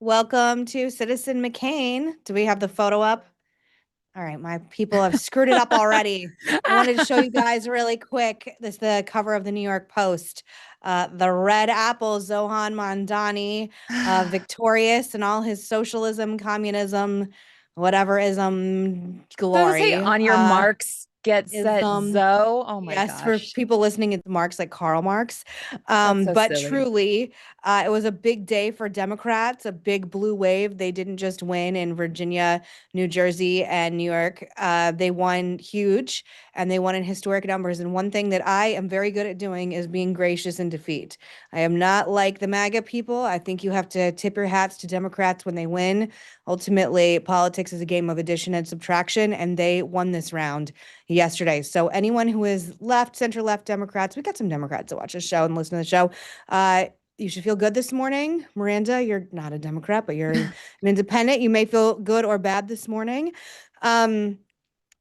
Welcome to Citizen McCain. Do we have the photo up? All right, my people have screwed it up already. I wanted to show you guys really quick. This is the cover of the New York Post. The red apple, Zohran Mamdani, victorious in all his socialism, communism, whateverism So say glory. on your marks, get set, Ism. Zoe. Oh my Yes, for gosh. people listening, it's Marx like Karl Marx. That's so But silly. truly, it was a big day for Democrats, a big blue wave. They didn't just win in Virginia, New Jersey, and New York. They won huge, and they won in historic numbers. And one thing that I am very good at doing is being gracious in defeat. I am not like the MAGA people. I think you have to tip your hats to Democrats when they win. Ultimately, politics is a game of addition and subtraction, and they won this round yesterday. So anyone who is left, center left Democrats, we got some Democrats that watch the show and listen to the show. You should feel good this morning. Miranda, you're not a Democrat, but you're an independent. You may feel good or bad this morning.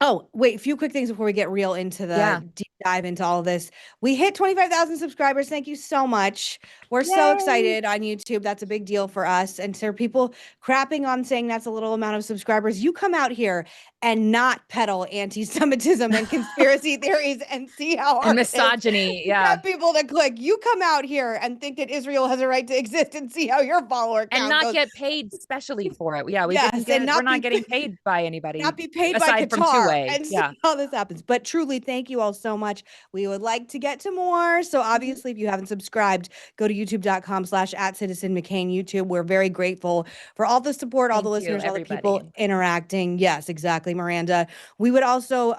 Oh, wait, a few quick things before we get real into the deep dive into all of this. We hit 25,000 subscribers. Thank you so much. We're so excited on YouTube. That's a big deal for us. And so people crapping on saying that's a little amount of subscribers. You come out here and not peddle anti-Semitism and conspiracy theories and see how And misogyny. get people to click. You come out here and think that Israel has a right to exist and see how your follower count and not goes. get paid specially for it. Yeah, Yes, we're not getting paid by anybody. Not be paid by aside from Qatar two-way. and see how this happens. But truly, thank you all so much. We would like to get to more. So obviously, if you haven't subscribed, go to youtube.com/@CitizenMcCain YouTube. We're very grateful for all the support, all the listeners, all the people interacting. Yes, exactly, Miranda. We would also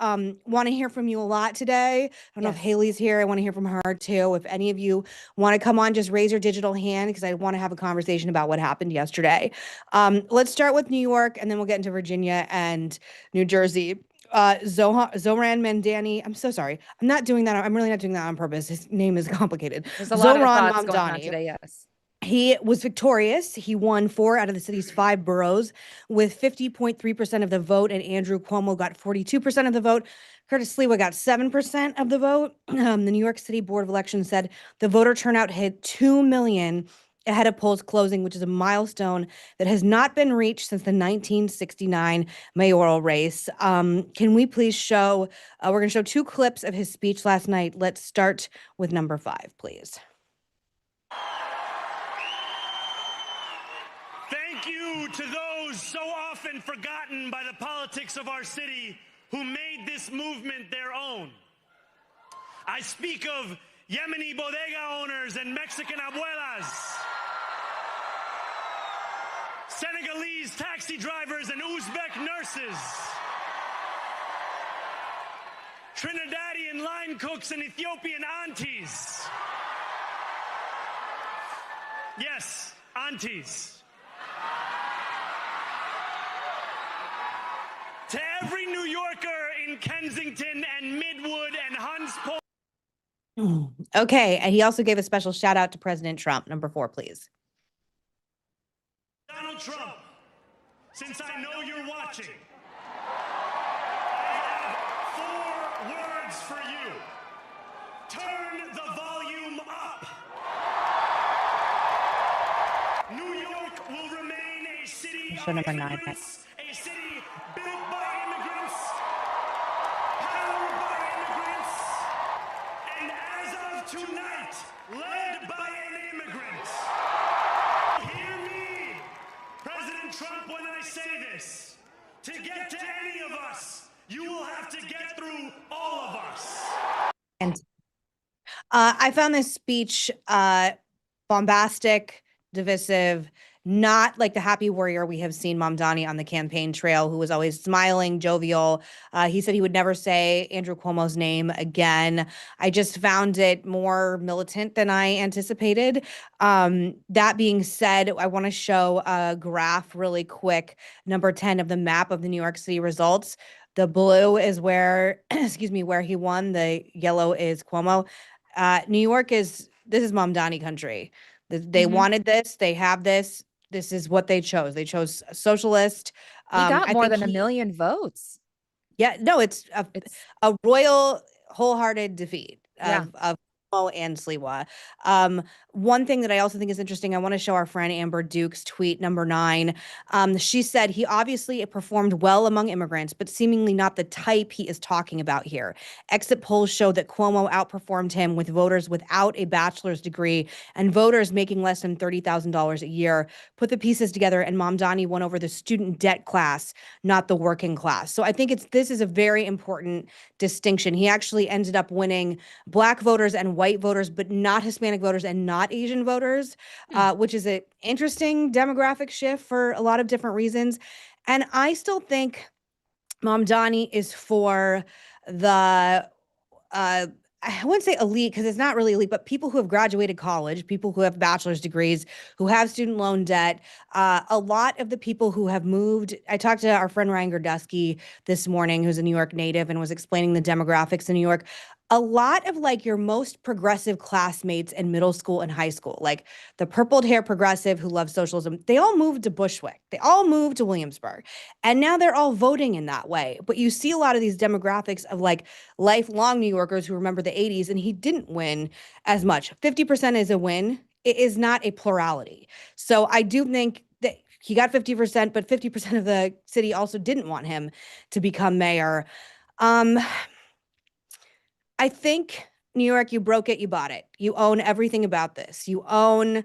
want to hear from you a lot today. I don't know if Haley's here. I want to hear from her too. If any of you want to come on, just raise your digital hand because I want to have a conversation about what happened yesterday. Let's start with New York, and then we'll get into Virginia and New Jersey. Zohran Mamdani. I'm so sorry. I'm not doing that. I'm really not doing that on purpose. His name is complicated. There's a lot of thoughts going on today. Yes. He was victorious. He won 4 out of the city's 5 boroughs with 50.3% of the vote, and Andrew Cuomo got 42% of the vote. Curtis Sliwa got 7% of the vote. The New York City Board of Elections said the voter turnout hit 2 million ahead of polls closing, which is a milestone that has not been reached since the 1969 mayoral race. Can we please show, we're going to show 2 clips of his speech last night. Let's start with number 5, please. Thank you to those so often forgotten by the politics of our city who made this movement their own. I speak of Yemeni bodega owners and Mexican abuelas, Senegalese taxi drivers and Uzbek nurses, Trinidadian line cooks and Ethiopian aunties. Yes, aunties. To every New Yorker in Kensington and Midwood and Hunts Point. Okay, and he also gave a special shout out to President Trump. Number 4, please. Donald Trump, since I know you're watching, I have 4 words for you. Turn the volume up. New York will remain a city of immigrants, a city built by immigrants, powered by immigrants, and as of tonight, led by an immigrant. Hear me, President Trump, when I say this. To get to any of us, you will have to get through all of us. And I found this speech bombastic, divisive, not like the happy warrior we have seen Mamdani on the campaign trail, who was always smiling, jovial. He said he would never say Andrew Cuomo's name again. I just found it more militant than I anticipated. That being said, I want to show a graph really quick, number 10 of the map of the New York City results. The blue is where, excuse me, where he won. The yellow is Cuomo. New York this is Mamdani country. They wanted this. They have this. This is what they chose. They chose a socialist. He got more than 1 million votes. Yeah, no, it's a royal, wholehearted defeat of and Sliwa. One thing that I also think is interesting, I want to show our friend Amber Duke's tweet number 9. She said he obviously performed well among immigrants, but seemingly not the type he is talking about here. Exit polls show that Cuomo outperformed him with voters without a bachelor's degree and voters making less than $30,000 a year. Put the pieces together, and Mamdani won over the student debt class, not the working class. So I think this is a very important distinction. He actually ended up winning Black voters and white voters, but not Hispanic voters and not Asian voters, which is an interesting demographic shift for a lot of different reasons. And I still think Mamdani is for the I wouldn't say elite because it's not really elite, but people who have graduated college, people who have bachelor's degrees, who have student loan debt. A lot of the people who have moved, I talked to our friend Ryan Gerdusky this morning, who's a New York native and was explaining the demographics in New York. A lot of like your most progressive classmates in middle school and high school, like the purpled hair progressive who loves socialism, they all moved to Bushwick. They all moved to Williamsburg. And now they're all voting in that way. But you see a lot of these demographics of like lifelong New Yorkers who remember the 80s, and he didn't win as much. 50% is a win. It is not a plurality. So I do think that he got 50%, but 50% of the city also didn't want him to become mayor. I think New York, you broke it, you bought it. You own everything about this. You own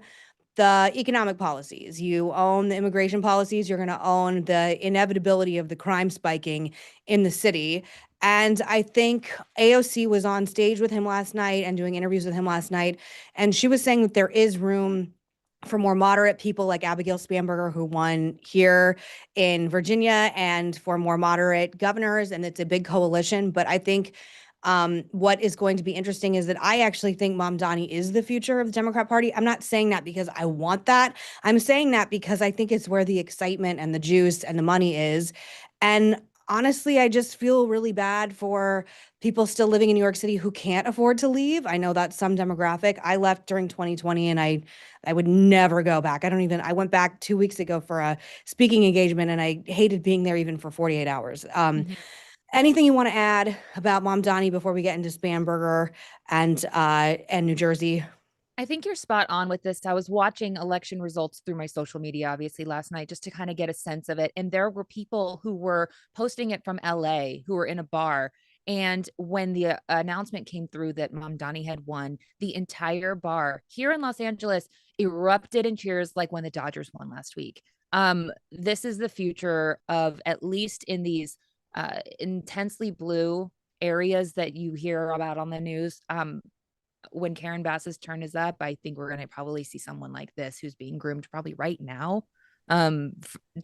the economic policies, you own the immigration policies, you're going to own the inevitability of the crime spiking in the city. And I think AOC was on stage with him last night and doing interviews with him last night. And she was saying that there is room for more moderate people like Abigail Spanberger, who won here in Virginia, and for more moderate governors. And it's a big coalition. But I think what is going to be interesting is that I actually think Mamdani is the future of the Democrat Party. I'm not saying that because I want that. I'm saying that because I think it's where the excitement and the juice and the money is. And honestly, I just feel really bad for people still living in New York City who can't afford to leave. I know that's some demographic. I left during 2020 and I would never go back. I went back 2 weeks ago for a speaking engagement and I hated being there even for 48 hours. Anything you want to add about Mamdani before we get into Spanberger and New Jersey? I think you're spot on with this. I was watching election results through my social media, obviously, last night, just to kind of get a sense of it. And there were people who were posting it from LA who were in a bar. And when the announcement came through that Mamdani had won, the entire bar here in Los Angeles erupted in cheers like when the Dodgers won last week. This is the future of, at least in these intensely blue areas that you hear about on the news. When Karen Bass's turn is up, I think we're going to probably see someone like this who's being groomed probably right now to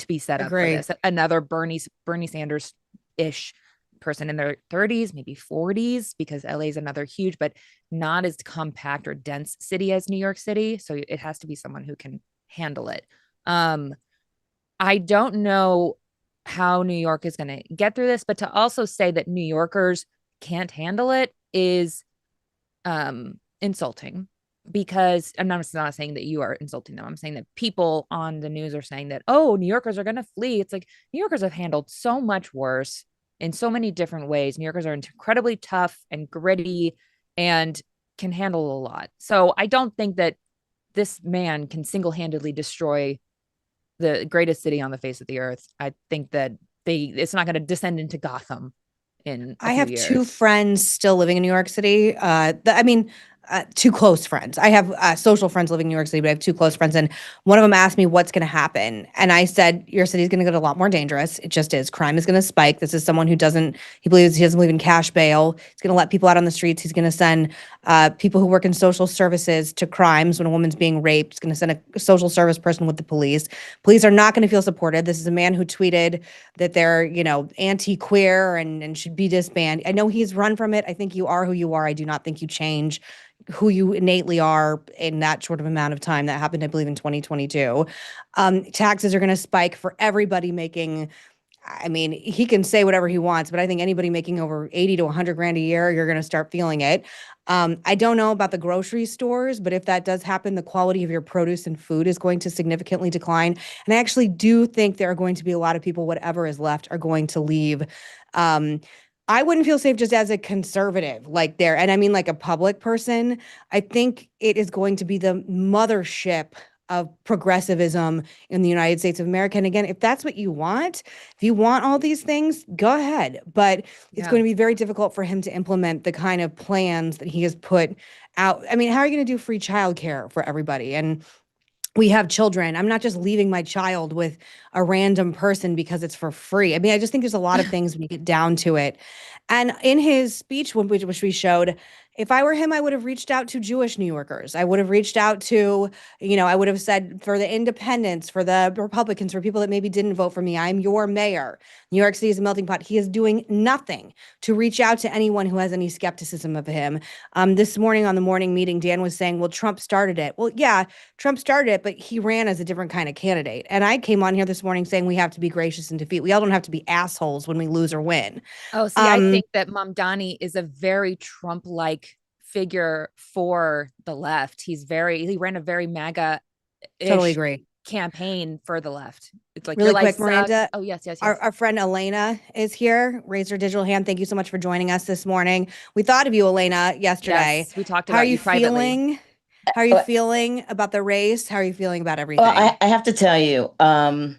be set up for this. Another Bernie Sanders-ish person in their 30s, maybe 40s, because LA is another huge, but not as compact or dense city as New York City. So it has to be someone who can handle it. I don't know how New York is going to get through this, but to also say that New Yorkers can't handle it is insulting, because I'm not saying that you are insulting them. I'm saying that people on the news are saying that, oh, New Yorkers are going to flee. It's like New Yorkers have handled so much worse in so many different ways. New Yorkers are incredibly tough and gritty and can handle a lot. So I don't think that this man can single-handedly destroy the greatest city on the face of the earth. I think that it's not going to descend into Gotham in a few years. 2 friends still living in New York City. Two close friends. I have social friends living in New York City, but I have 2 close friends. And one of them asked me what's going to happen. And I said, your city is going to get a lot more dangerous. It just is. Crime is going to spike. This is someone who he doesn't believe in cash bail. He's going to let people out on the streets. He's going to send people who work in social services to crimes when a woman's being raped. He's going to send a social service person with the police. Police are not going to feel supported. This is a man who tweeted that they're, anti-queer and should be disbanded. I know he's run from it. I think you are who you are. I do not think you change who you innately are in that short of amount of time. That happened, I believe, in 2022. Taxes are going to spike for everybody making, he can say whatever he wants, but I think anybody making over 80 to 100 grand a year, you're going to start feeling it. I don't know about the grocery stores, but if that does happen, the quality of your produce and food is going to significantly decline. And I actually do think there are going to be a lot of people, whatever is left, are going to leave. I wouldn't feel safe just as a conservative, like there. And I mean, like a public person, I think it is going to be the mothership of progressivism in the United States of America. And again, if that's what you want, if you want all these things, go ahead. But it's Yeah. going to be very difficult for him to implement the kind of plans that he has put out. I mean, how are you going to do free childcare for everybody? And we have children. I'm not just leaving my child with a random person because it's for free. I mean, I just think there's a lot of things when you get down to it. And in his speech, which we showed, if I were him, I would have reached out to Jewish New Yorkers. I would have reached out to, I would have said for the independents, for the Republicans, for people that maybe didn't vote for me, I'm your mayor. New York City is a melting pot. He is doing nothing to reach out to anyone who has any skepticism of him. This morning on the morning meeting, Dan was saying, well, Trump started it. Well, yeah, Trump started it, but he ran as a different kind of candidate. And I came on here this morning saying we have to be gracious in defeat. We all don't have to be assholes when we lose or win. Oh, see, I think that Mamdani is a very Trump-like figure for the left. He ran a very MAGA-ish Totally agree. campaign for the left. It's like Really your life quick, Miranda. sucks. Oh, yes. Our friend Elaina is here. Raise her digital hand. Thank you so much for joining us this morning. We thought of you, Elaina, yesterday. Yes, we talked How are about you you privately. feeling? How are you feeling about the race? How are you feeling about everything? Well, I have to tell you, I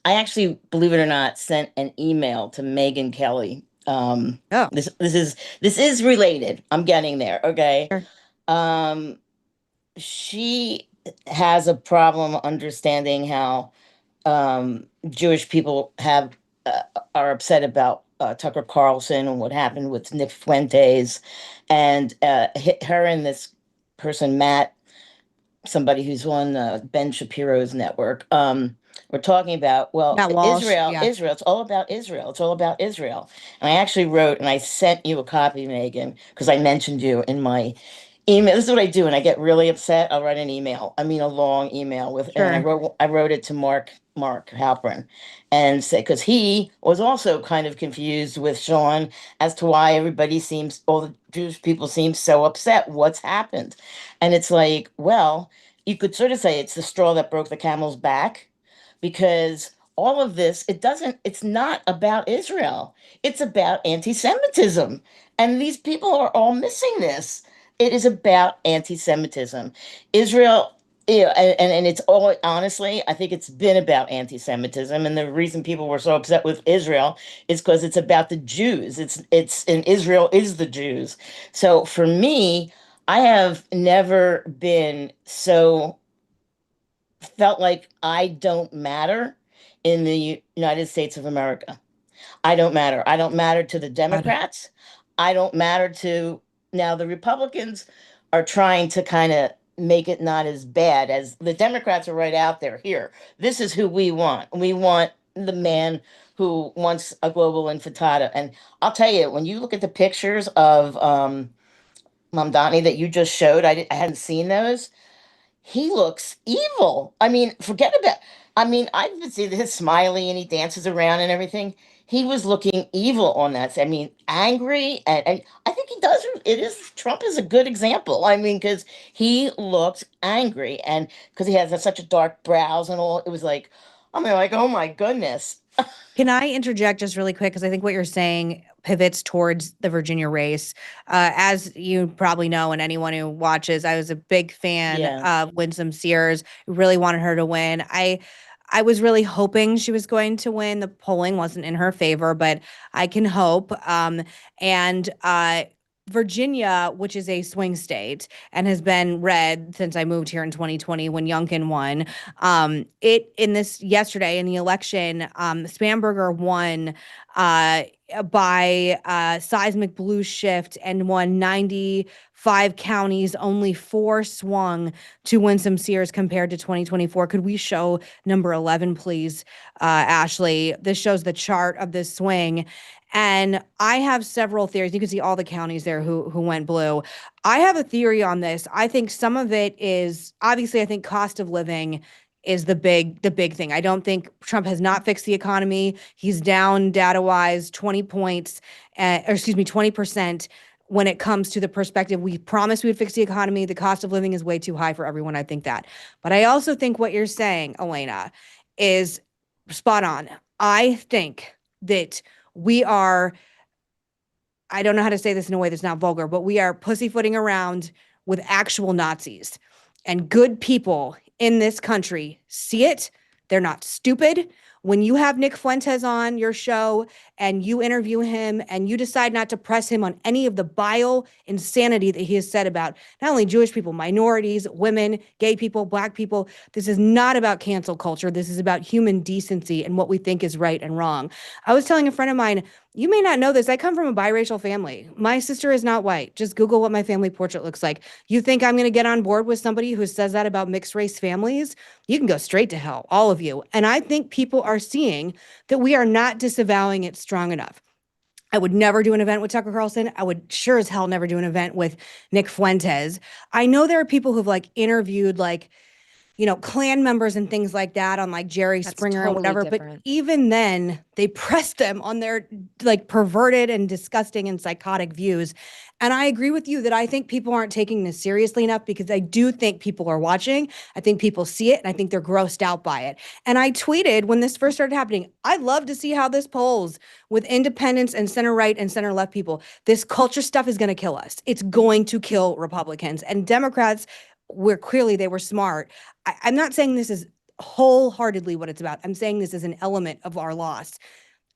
actually, believe it or not, sent an email to Meghan Kelly. Oh, This is related. I'm getting there. Okay. Sure. She has a problem understanding how Jewish people are upset about Tucker Carlson and what happened with Nick Fuentes, and her and this person Matt, somebody who's on Ben Shapiro's network. We're talking about, well, Matt Walsh, Israel, yeah. Israel. It's all about Israel. It's all about Israel. And I actually wrote, and I sent you a copy, Megan, because I mentioned you in my email. This is what I do, and I get really upset. I'll write an email. I mean, a long email with, and Sure. I wrote it to Mark Halperin, and say, because he was also kind of confused with Sean as to why all the Jewish people seem so upset. What's happened? And it's like, well, you could sort of say it's the straw that broke the camel's back, because all of this, it's not about Israel. It's about anti-Semitism. And these people are all missing this. It is about anti-Semitism. Israel, and it's all, honestly, I think it's been about anti-Semitism. And the reason people were so upset with Israel is because it's about the Jews. And Israel is the Jews. So for me, I have never been so felt like I don't matter in the United States of America. I don't matter. I don't matter to the God. Democrats. I don't matter to now the Republicans are trying to kind of make it not as bad as the Democrats are right out there. Here, this is who we want. We want the man who wants a global intifada. And I'll tell you, when you look at the pictures of Mamdani that you just showed, I hadn't seen those. He looks evil. I mean, forget about. I mean, I can see his smiley and he dances around and everything. He was looking evil on that. I mean, angry, and I think he does. It is Trump is a good example. I mean, because he looked angry, and because he has such a dark brows and all, it was like, I mean, like, oh my goodness. Can I interject just really quick? Because I think what you're saying pivots towards the Virginia race. As you probably know, and anyone who watches, I was a big fan Yeah. of Winsome Sears. Really wanted her to win. I was really hoping she was going to win. The polling wasn't in her favor, but I can hope. And Virginia, which is a swing state and has been red since I moved here in 2020 when Youngkin won. It in this yesterday in the election, Spamberger won by seismic blue shift and won 95 counties. Only 4 swung to Winsome Sears compared to 2024. Could we show number 11, please, Ashley? This shows the chart of this swing. And I have several theories. You can see all the counties there who went blue. I have a theory on this. I think some of it is obviously I think cost of living is the big thing. I don't think Trump has not fixed the economy. He's down data wise 20 points, 20% when it comes to the perspective. We promised we would fix the economy. The cost of living is way too high for everyone. I think that. But I also think what you're saying, Elaina, is spot on. I think that we are I don't know how to say this in a way that's not vulgar, but we are pussyfooting around with actual Nazis. And good people in this country see it. They're not stupid. When you have Nick Fuentes on your show and you interview him and you decide not to press him on any of the vile insanity that he has said about not only Jewish people, minorities, women, gay people, black people, this is not about cancel culture. This is about human decency and what we think is right and wrong. I was telling a friend of mine, you may not know this. I come from a biracial family. My sister is not white. Just Google what my family portrait looks like. You think I'm going to get on board with somebody who says that about mixed race families? You can go straight to hell, all of you. And I think people are seeing that we are not disavowing it strong enough. I would never do an event with Tucker Carlson. I would sure as hell never do an event with Nick Fuentes. I know there are people who've like interviewed like, you know, Klan members and things like that on like Jerry That's Springer and totally whatever. different. But even then, they pressed them on their like perverted and disgusting and psychotic views. And I agree with you that I think people aren't taking this seriously enough because I do think people are watching. I think people see it and I think they're grossed out by it. And I tweeted when this first started happening, I'd love to see how this polls with independents and center right and center left people. This culture stuff is going to kill us. It's going to kill Republicans and Democrats, where clearly they were smart. I'm not saying this is wholeheartedly what it's about. I'm saying this is an element of our loss.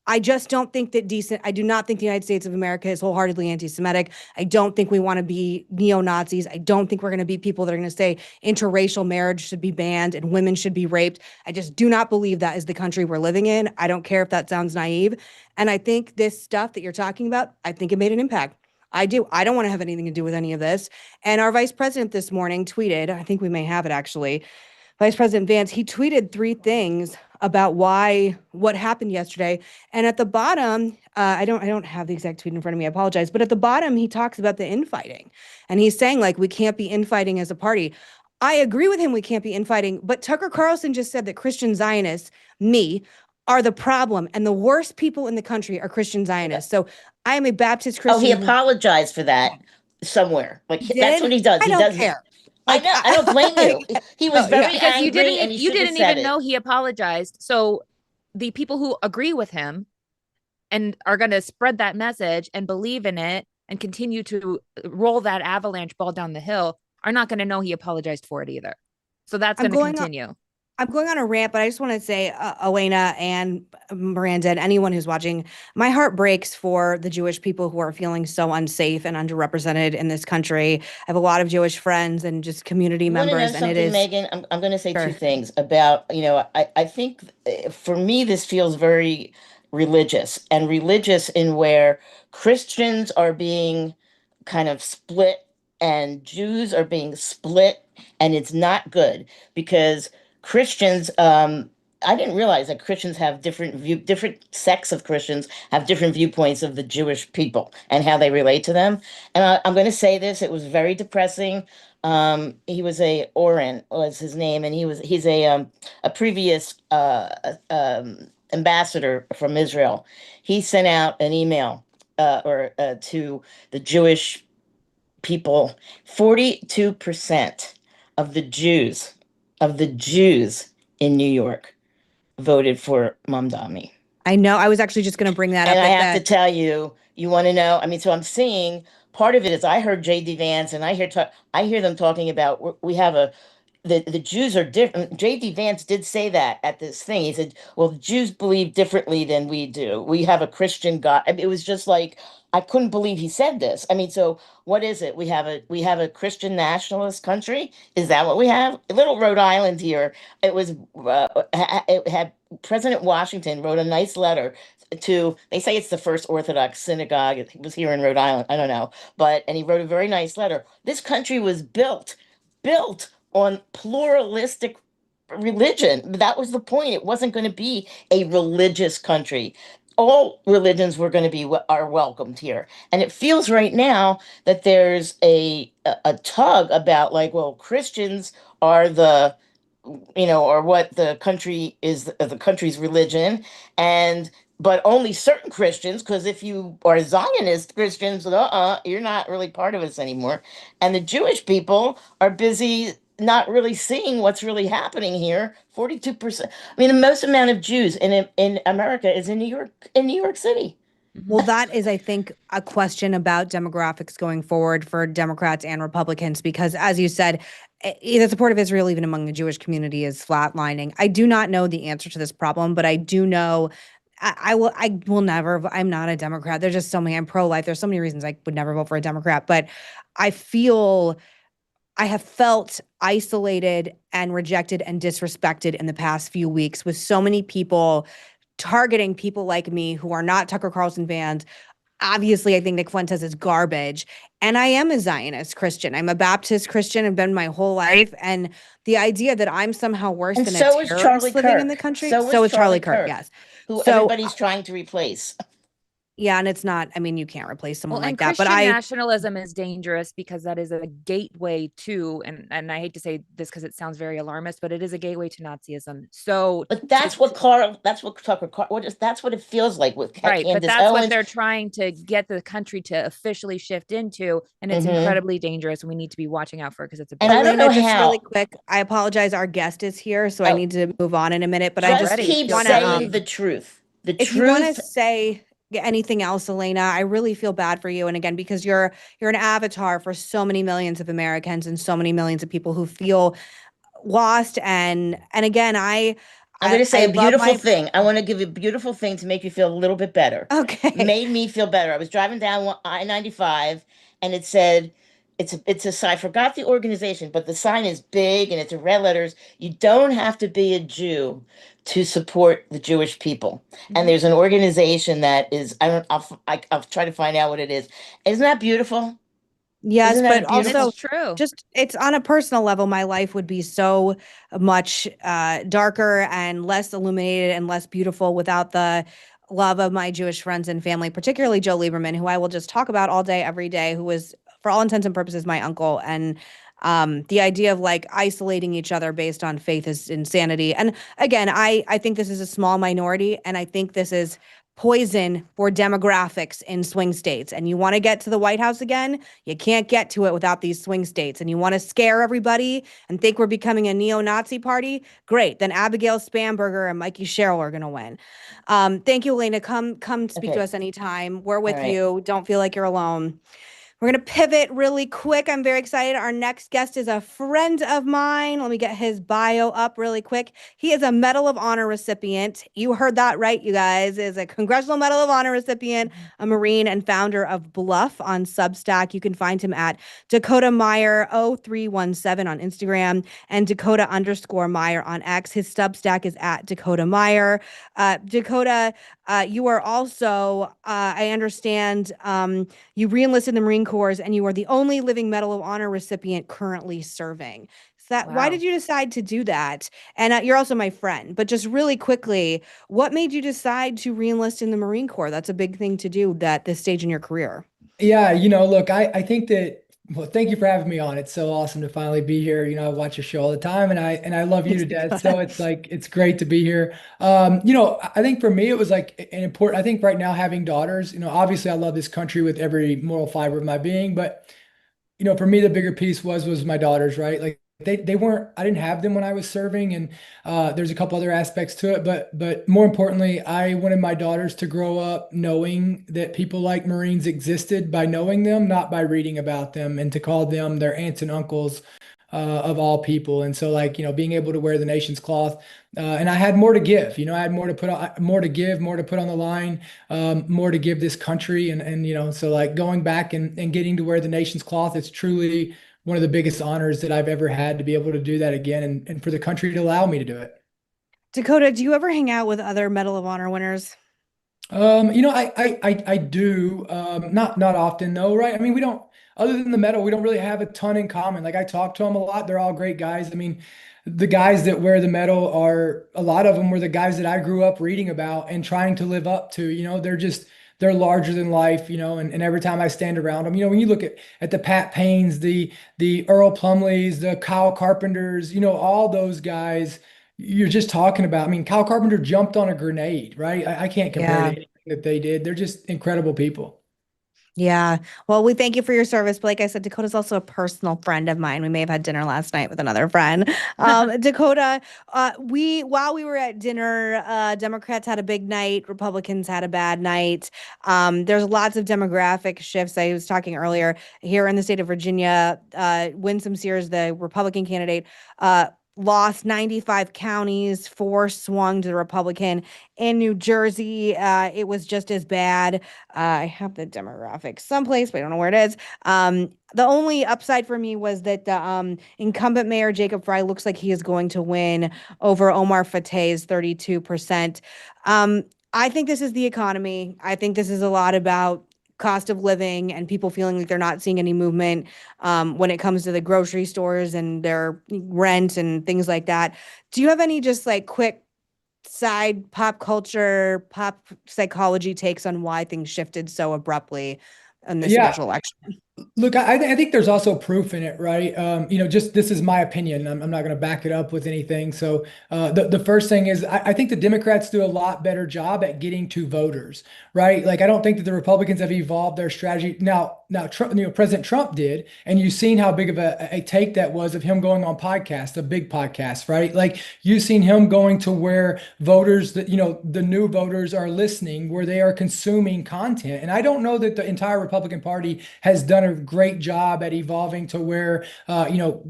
I just don't think that I do not think the United States of America is wholeheartedly anti-Semitic. I don't think we want to be neo-Nazis. I don't think we're going to be people that are going to say interracial marriage should be banned and women should be raped. I just do not believe that is the country we're living in. I don't care if that sounds naive. And I think this stuff that you're talking about, I think it made an impact. I do. I don't want to have anything to do with any of this. And our vice president this morning tweeted, I think we may have it actually, Vice President Vance, he tweeted 3 things about what happened yesterday. And at the bottom, I don't have the exact tweet in front of me. I apologize. But at the bottom, he talks about the infighting. And he's saying, like, we can't be infighting as a party. I agree with him. We can't be infighting. But Tucker Carlson just said that Christian Zionists, me, are the problem. And the worst people in the country are Christian Zionists. So I am a Baptist Oh, he Christian. apologized for that somewhere. Like He that's did? what he does. I He don't does. care. I Like, know. I don't blame you. He was oh, yeah. very Because angry, and he you should have didn't said even it. know he apologized. So the people who agree with him and are going to spread that message and believe in it and continue to roll that avalanche ball down the hill are not going to know he apologized for it either. So that's going to continue. I'm going on a rant, but I just want to say, Elaina and Miranda and anyone who's watching, my heart breaks for the Jewish people who are feeling so unsafe and underrepresented in this country. I have a lot of Jewish friends and just community You want to know members, and it something, is Megan? I'm going to say sure. 2 things about, I think for me, this feels very religious and religious in where Christians are being kind of split and Jews are being split. And it's not good because Christians, I didn't realize that Christians have different sects of Christians have different viewpoints of the Jewish people and how they relate to them. And I'm going to say this, it was very depressing. He was Oren was his name, and he's a previous ambassador from Israel. He sent out an email or to the Jewish people. 42% of the Jews in New York voted for Mamdani. I know. I was actually just going to bring that And up. I have to tell you, you want to know? I mean, so I'm seeing part of it is I heard J.D. Vance, and I hear them talking about we have the Jews are different. J.D. Vance did say that at this thing. He said, "Well, the Jews believe differently than we do. We have a Christian God." I mean, it was just like I couldn't believe he said this. I mean, so what is it? We have a Christian nationalist country. Is that what we have? Little Rhode Island here. It was it had President Washington wrote a nice letter to. They say it's the first Orthodox synagogue. It was here in Rhode Island. I don't know, and he wrote a very nice letter. This country was built on pluralistic religion. That was the point. It wasn't going to be a religious country. All religions were going to be are welcomed here. And it feels right now that there's a tug about like, well, Christians are or what the country is, the country's religion, and but only certain Christians, because if you are Zionist Christians, you're not really part of us anymore. And the Jewish people are busy not really seeing what's really happening here. 42%. I mean, the most amount of Jews in America is in New York City. Well, that is, I think, a question about demographics going forward for Democrats and Republicans, because as you said, the support of Israel, even among the Jewish community, is flatlining. I do not know the answer to this problem, but I do know I will never, I'm not a Democrat. There's just so many, I'm pro-life. There's so many reasons I would never vote for a Democrat, but I feel I have felt isolated and rejected and disrespected in the past few weeks with so many people targeting people like me who are not Tucker Carlson fans. Obviously, I think Nick Fuentes is garbage. And I am a Zionist Christian. I'm a Baptist Christian. I've been my whole life. And the idea that I'm somehow worse And than a so is Charlie terrorist living in the Kirk. country. So is So is Charlie Charlie Kirk, Kirk, yes. who So, everybody's trying to replace. yeah, and it's not, I mean, you can't replace someone Well, like and that. But Christian nationalism is dangerous because that is a gateway to, and I hate to say this because it sounds very alarmist, but it is a gateway to Nazism. So, But that's what Tucker Carl, that's what it feels like with right, but Candace that's what Owens. they're trying to get the country to officially shift into, and it's Mhm. incredibly dangerous. And we need to be watching out for it because it's a And big. I don't know Elaina, just really how. quick, I apologize. Our guest is here, so I Oh, need to move on in a minute. But I just just Already, keep feel want to, saying free. the truth. The if you want to truth. say anything else, Elaina, I really feel bad for you. And again, because you're an avatar for so many millions of Americans and so many millions of people who feel lost. And again, I'm going to say I a love beautiful my thing. I want to give you a beautiful thing to make you feel a little bit better. okay. Made me feel better. I was driving down I-95 and it said, it's a sign. I forgot the organization, but the sign is big and it's in red letters. You don't have to be a Jew to support the Jewish people. And Mhm. there's an organization that is, I don't, I'll try to find out what it is. Isn't that beautiful? Yes, Isn't that a but And it's also beautiful? true. just it's on a personal level, my life would be so much darker and less illuminated and less beautiful without the love of my Jewish friends and family, particularly Joe Lieberman, who I will just talk about all day, every day, who was, for all intents and purposes, my uncle. And the idea of like isolating each other based on faith is insanity. And again, I think this is a small minority, and I think this is poison for demographics in swing states. And you want to get to the White House again, you can't get to it without these swing states. And you want to scare everybody and think we're becoming a neo-Nazi party? Great. Then Abigail Spanberger and Mikey Sherrill are going to win. Thank you, Elaina. Come speak to Okay. us anytime. We're All with right. you. Don't feel like you're alone. We're going to pivot really quick. I'm very excited. Our next guest is a friend of mine. Let me get his bio up really quick. He is a Medal of Honor recipient. You heard that right, you guys. Is a Congressional Medal of Honor recipient, a Marine, and founder of Bluff on Substack. You can find him at Dakota Meyer 0317 on Instagram and Dakota_Meyer on X. His Substack is at Dakota Meyer. Dakota, you are also, I understand, you reenlisted in the Marine Corps and you are the only living Medal of Honor recipient currently serving. Why Wow. did you decide to do that? And you're also my friend, but just really quickly, what made you decide to reenlist in the Marine Corps? That's a big thing to do at this stage in your career. Yeah, look, I think that, well, thank you for having me on. It's so awesome to finally be here. I watch your show all the time and I love you Thanks, to death. So Dakota. it's like it's great to be here. I think for me it was like an important, I think right now having daughters, obviously I love this country with every moral fiber of my being, but for me, the bigger piece was my daughters, right? Like they weren't, I didn't have them when I was serving, and there's a couple other aspects to it, but more importantly, I wanted my daughters to grow up knowing that people like Marines existed by knowing them, not by reading about them, and to call them their aunts and uncles of all people. And so, like, being able to wear the nation's cloth, and I had more to give. I had more to put on, more to give, more to put on the line, more to give this country. And so like going back and getting to wear the nation's cloth, it's truly one of the biggest honors that I've ever had to be able to do that again, and for the country to allow me to do it. Dakota, do you ever hang out with other Medal of Honor winners? I do, not often, no, right? I mean, we don't, other than the medal, we don't really have a ton in common. Like I talk to them a lot. They're all great guys. I mean, the guys that wear the medal are, a lot of them were the guys that I grew up reading about and trying to live up to. They're larger than life, and every time I stand around them, when you look at the Pat Paynes, the Earl Plumleys, the Kyle Carpenters, all those guys you're just talking about. I mean, Kyle Carpenter jumped on a grenade, right? I can't compare to Yeah. anything that they did. They're just incredible people. Yeah. Well, we thank you for your service. But like I said, Dakota's also a personal friend of mine. We may have had dinner last night with another friend. Dakota, while we were at dinner, Democrats had a big night, Republicans had a bad night. There's lots of demographic shifts. I was talking earlier here in the state of Virginia, Winsome Sears, the Republican candidate, lost 95 counties, 4 swung to the Republican. In New Jersey, it was just as bad. I have the demographics someplace, but I don't know where it is. The only upside for me was that the incumbent mayor, Jacob Fry, looks like he is going to win over Omar Fateh's 32%. I think this is the economy. I think this is a lot about cost of living and people feeling like they're not seeing any movement when it comes to the grocery stores and their rent and things like that. Do you have any just like quick side pop culture, pop psychology takes on why things shifted so abruptly in this Yeah. special election? Look, I think there's also proof in it, right? Just this is my opinion. I'm not going to back it up with anything. So the first thing is I think the Democrats do a lot better job at getting to voters, right? Like I don't think that the Republicans have evolved their strategy. Now Trump, President Trump did, and you've seen how big of a take that was of him going on podcasts, a big podcast, right? Like you've seen him going to where voters that the new voters are listening, where they are consuming content. And I don't know that the entire Republican Party has done a great job at evolving to where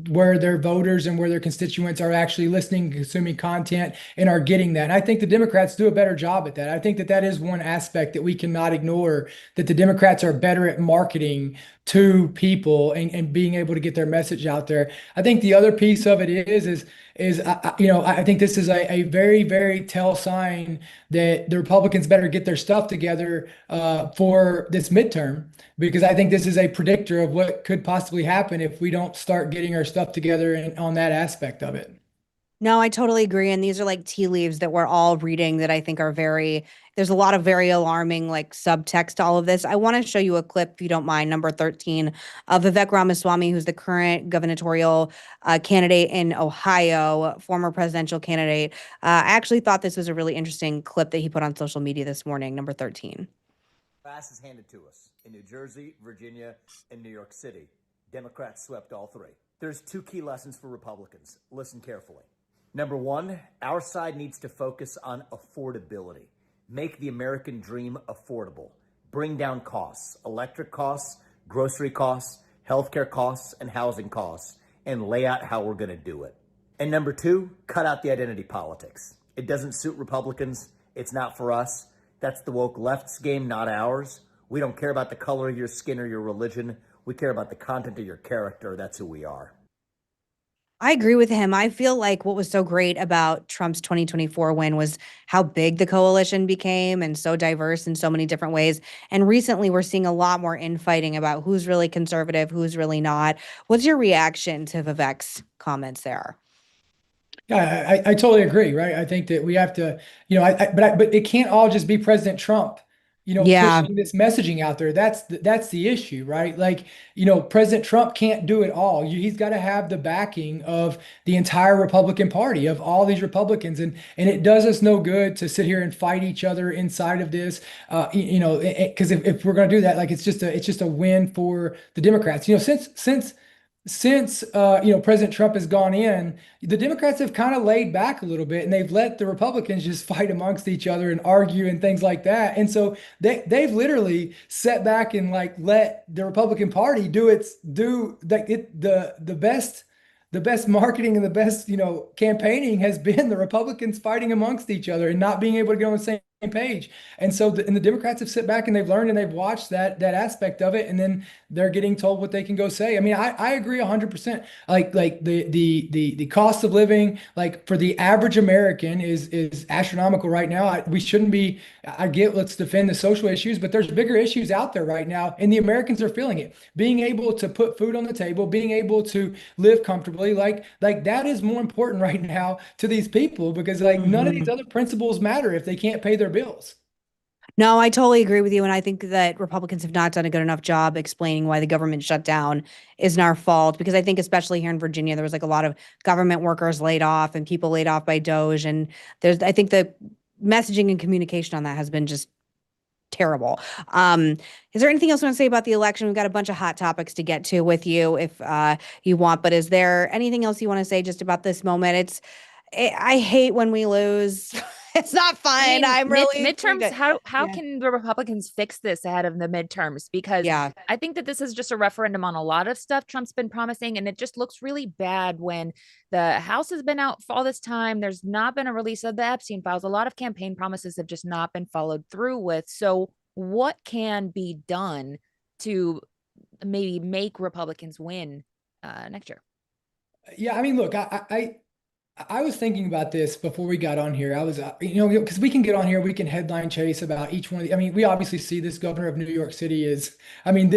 where their voters and where their constituents are actually listening, consuming content, and are getting that. And I think the Democrats do a better job at that. I think that that is one aspect that we cannot ignore, that the Democrats are better at marketing to people and being able to get their message out there. I think the other piece of it I think this is a very, very tell sign that the Republicans better get their stuff together for this midterm, because I think this is a predictor of what could possibly happen if we don't start getting our stuff together on that aspect of it. No, I totally agree. And these are like tea leaves that we're all reading that I think are there's a lot of very alarming like subtext to all of this. I want to show you a clip, if you don't mind, number 13 of Vivek Ramaswamy, who's the current gubernatorial candidate in Ohio, former presidential candidate. I actually thought this was a really interesting clip that he put on social media this morning, number 13. Class is handed to us in New Jersey, Virginia, and New York City. Democrats swept all 3. There's 2 key lessons for Republicans. Listen carefully. Number 1, our side needs to focus on affordability. Make the American dream affordable. Bring down costs, electric costs, grocery costs, healthcare costs, and housing costs, and lay out how we're going to do it. And number 2, cut out the identity politics. It doesn't suit Republicans. It's not for us. That's the woke left's game, not ours. We don't care about the color of your skin or your religion. We care about the content of your character. That's who we are. I agree with him. I feel like what was so great about Trump's 2024 win was how big the coalition became and so diverse in so many different ways. And recently, we're seeing a lot more infighting about who's really conservative, who's really not. What's your reaction to Vivek's comments there? Yeah, I totally agree, right? I think that we have to, but it can't all just be President Trump, Yeah. pushing this messaging out there. That's the issue, right? Like, President Trump can't do it all. He's got to have the backing of the entire Republican Party, of all these Republicans, and it does us no good to sit here and fight each other inside of this, because if we're going to do that, like it's just a win for the Democrats. Since President Trump has gone in, the Democrats have kind of laid back a little bit, and they've let the Republicans just fight amongst each other and argue and things like that. And so they've literally set back and like let the Republican Party the best marketing and the best campaigning has been the Republicans fighting amongst each other and not being able to get on the same page. And so the Democrats have sit back and they've learned and they've watched that aspect of it, and then they're getting told what they can go say. I mean, I agree 100%. Like the cost of living, like for the average American is astronomical right now. We shouldn't be. I get, let's defend the social issues, but there's bigger issues out there right now, and the Americans are feeling it. Being able to put food on the table, being able to live comfortably, like that is more important right now to these people, because like none of these other principles matter if they can't pay their bills. No, I totally agree with you. And I think that Republicans have not done a good enough job explaining why the government shutdown isn't our fault. Because I think, especially here in Virginia, there was like a lot of government workers laid off and people laid off by Doge. And I think the messaging and communication on that has been just terrible. Is there anything else you want to say about the election? We've got a bunch of hot topics to get to with you if you want, but is there anything else you want to say just about this moment? I hate when we lose. It's not fun. I mean, I'm really midterms. How yeah. can the Republicans fix this ahead of the midterms? Because Yeah. I think that this is just a referendum on a lot of stuff Trump's been promising, and it just looks really bad when the House has been out for all this time. There's not been a release of the Epstein files. A lot of campaign promises have just not been followed through with. So, what can be done to maybe make Republicans win next year? Yeah, I mean, look, I was thinking about this before we got on here. I was, because we can get on here, we can headline chase about each one of the. I mean, we obviously see this governor of New York City is. I mean,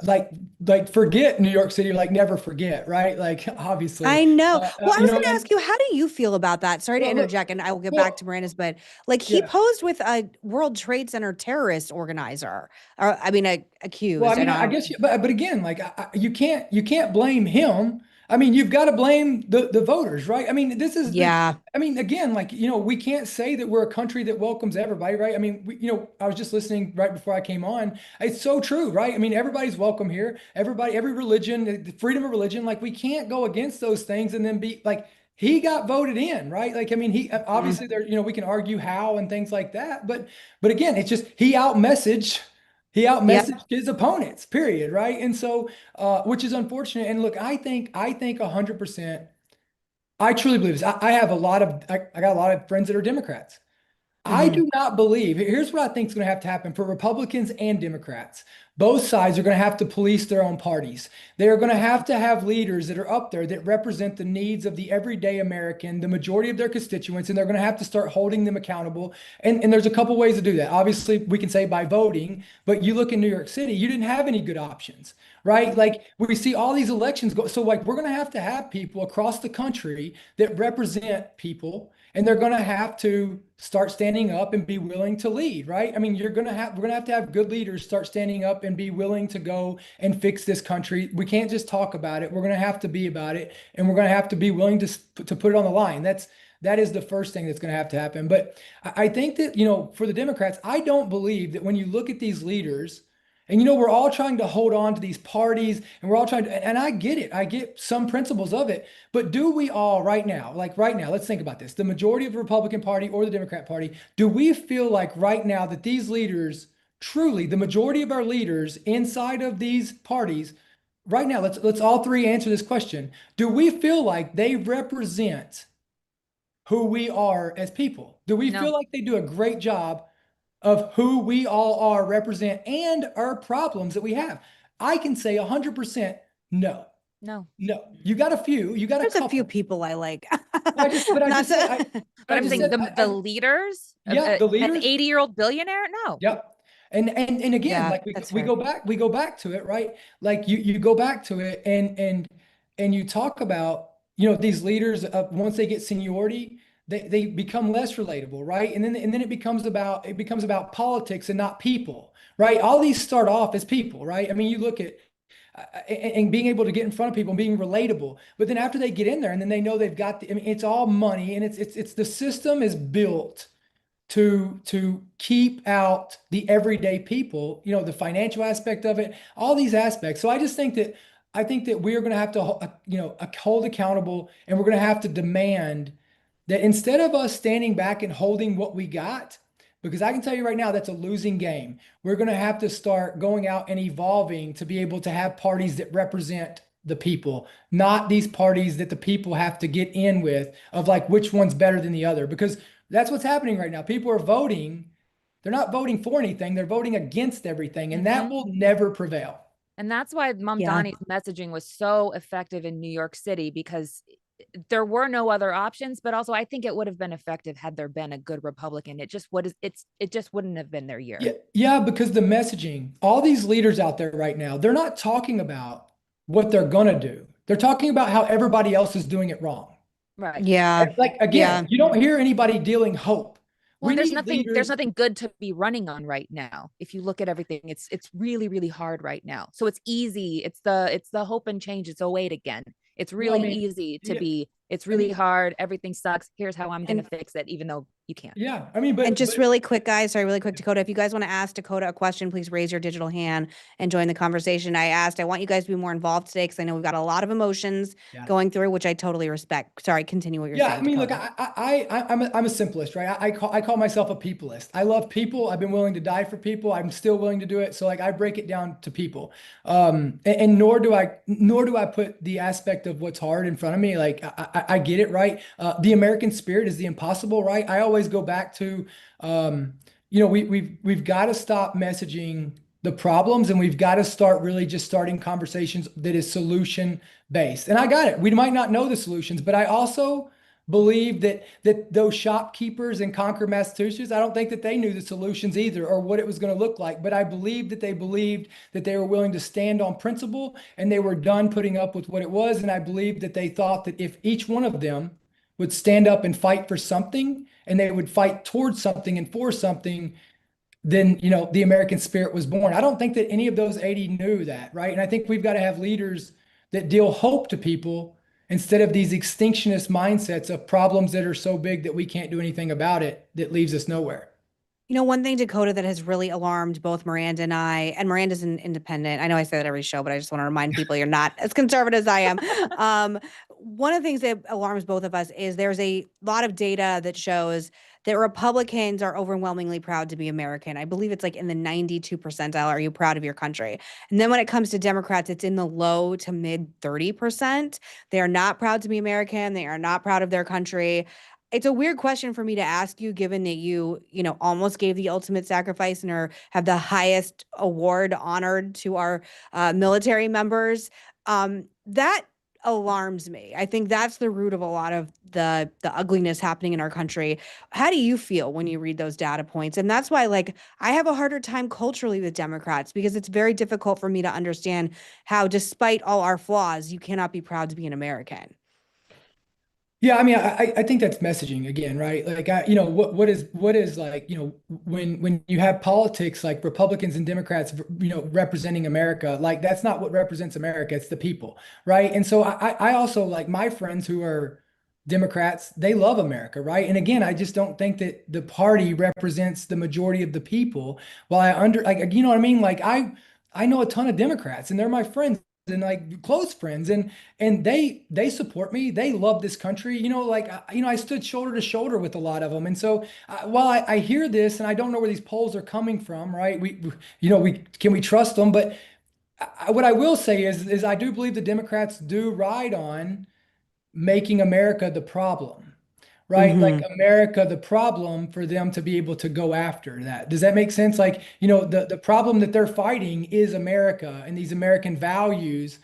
like forget New York City, like never forget, right? Like obviously. I know. Well, I was going to and- ask you, how do you feel about that? Sorry to Well, look, interject, and I will get well, back to Miranda's, but like he yeah. posed with a World Trade Center terrorist organizer, or I mean, accused. Well, I mean, and, I guess, but again, like you can't blame him. I mean, you've got to blame the voters, right? I mean, this is yeah. I mean, again, like, we can't say that we're a country that welcomes everybody, right? I mean, I was just listening right before I came on. It's so true, right? I mean, everybody's welcome here. Everybody, every religion, the freedom of religion, like we can't go against those things and then be like, he got voted in, right? Like, I mean, he obviously there, we can argue how and things like that, but again, it's just he outmessaged his opponents, period, right? And so, which is unfortunate. And look, I think 100%. I truly believe this. I have I got a lot of friends that are Democrats. I do not believe, here's what I think is going to have to happen for Republicans and Democrats. Both sides are going to have to police their own parties. They are going to have leaders that are up there that represent the needs of the everyday American, the majority of their constituents, and they're going to have to start holding them accountable. And there's a couple ways to do that. Obviously, we can say by voting, but you look in New York City, you didn't have any good options, right? Like we see all these elections go. So like we're going to have people across the country that represent people, and they're going to have to start standing up and be willing to lead, right? I mean, we're going to have good leaders start standing up and be willing to go and fix this country. We can't just talk about it. We're going to have to be about it, and we're going to have to be willing to put it on the line. That is the first thing that's going to have to happen. But I think that, for the Democrats, I don't believe that when you look at these leaders, and we're all trying to hold on to these parties, and we're all trying to, and I get it. I get some principles of it, but do we all right now, let's think about this. The majority of the Republican Party or the Democrat Party, do we feel like right now that these leaders, truly the majority of our leaders inside of these parties, right now, let's all three answer this question. Do we feel like they represent who we are as people? Do we feel like they do a great job of who we all are, represent, and our problems that we have? I can say 100% no. No. You got a few. There's a few people I like. I'm saying the leaders. Yeah, the leaders. An 80-year-old billionaire. No. Yep. And again, Yeah, like we go back to it, right? Like you go back to it and you talk about, these leaders once they get seniority, they become less relatable, right? And then it becomes about politics and not people, right? All these start off as people, right? I mean, you look at and being able to get in front of people and being relatable, but then after they get in there and then they know they've got I mean, it's all money, and it's the system is built to keep out the everyday people, the financial aspect of it, all these aspects. So I think that we're going to have to, hold accountable, and we're going to have to demand that instead of us standing back and holding what we got, because I can tell you right now, that's a losing game. We're going to have to start going out and evolving to be able to have parties that represent the people, not these parties that the people have to get in with of like which one's better than the other, because that's what's happening right now. People are voting. They're not voting for anything. They're voting against everything, and that will never prevail. And that's why Mamdani's messaging was so effective in New York City, because there were no other options, but also I think it would have been effective had there been a good Republican. It just wouldn't have been their year. Yeah, because the messaging, all these leaders out there right now, they're not talking about what they're gonna do. They're talking about how everybody else is doing it wrong. Right. Yeah. Like again, you don't hear anybody dealing hope. Well, there's nothing good to be running on right now. If you look at everything, it's really, really hard right now. So it's easy. It's the hope and change. It's 08 again. It's really easy to be It's really hard. Everything sucks. Here's how I'm going to fix it, even though you can't. Yeah. I mean, but just really quick, guys, sorry, really quick, Dakota, if you guys want to ask Dakota a question, please raise your digital hand and join the conversation. I want you guys to be more involved today because I know we've got a lot of emotions going through, which I totally respect. Sorry, continue what you're saying. I mean, Dakota. look, I'm a simplest, right? I call myself a peopleist. I love people. I've been willing to die for people. I'm still willing to do it. So like I break it down to people. And nor do I put the aspect of what's hard in front of me. Like I get it, right? The American spirit is the impossible, right? I always go back to we've got to stop messaging the problems, and we've got to start really just starting conversations that is solution based. And I got it. We might not know the solutions, but I also believe that those shopkeepers in Concord, Massachusetts, I don't think that they knew the solutions either or what it was going to look like. But I believe that they believed that they were willing to stand on principle and they were done putting up with what it was. And I believe that they thought that if each one of them would stand up and fight for something, and they would fight towards something and for something, then, the American spirit was born. I don't think that any of those 80 knew that, right? And I think we've got to have leaders that deal hope to people instead of these extinctionist mindsets of problems that are so big that we can't do anything about it, that leaves us nowhere. One thing, Dakota, that has really alarmed both Miranda and I, and Miranda's an independent. I know I say that every show, but I just want to remind people you're not as conservative as I am. One of the things that alarms both of us is there's a lot of data that shows that Republicans are overwhelmingly proud to be American. I believe it's like in the 92 percentile. Are you proud of your country? And then when it comes to Democrats, it's in the low to mid 30%. They are not proud to be American. They are not proud of their country. It's a weird question for me to ask you, given that you almost gave the ultimate sacrifice and have the highest award honored to our military members. That alarms me. I think that's the root of a lot of the ugliness happening in our country. How do you feel when you read those data points? And that's why, I have a harder time culturally with Democrats, because it's very difficult for me to understand how, despite all our flaws, you cannot be proud to be an American. Yeah, I mean, I think that's messaging again, right? Like, what is like, when you have politics like Republicans and Democrats, representing America, like that's not what represents America. It's the people, right? And so I also, like, my friends who are Democrats, they love America, right? And again, I just don't think that the party represents the majority of the people. While you know what I mean? Like I know a ton of Democrats, and they're my friends and like close friends, and they support me. They love this country. I stood shoulder to shoulder with a lot of them. And so while I hear this and I don't know where these polls are coming from, right? Can we trust them? But what I will say is I do believe the Democrats do ride on making America the problem, right? Mm-hmm. Like America, the problem for them to be able to go after that. Does that make sense? Like, the problem that they're fighting is America and these American values,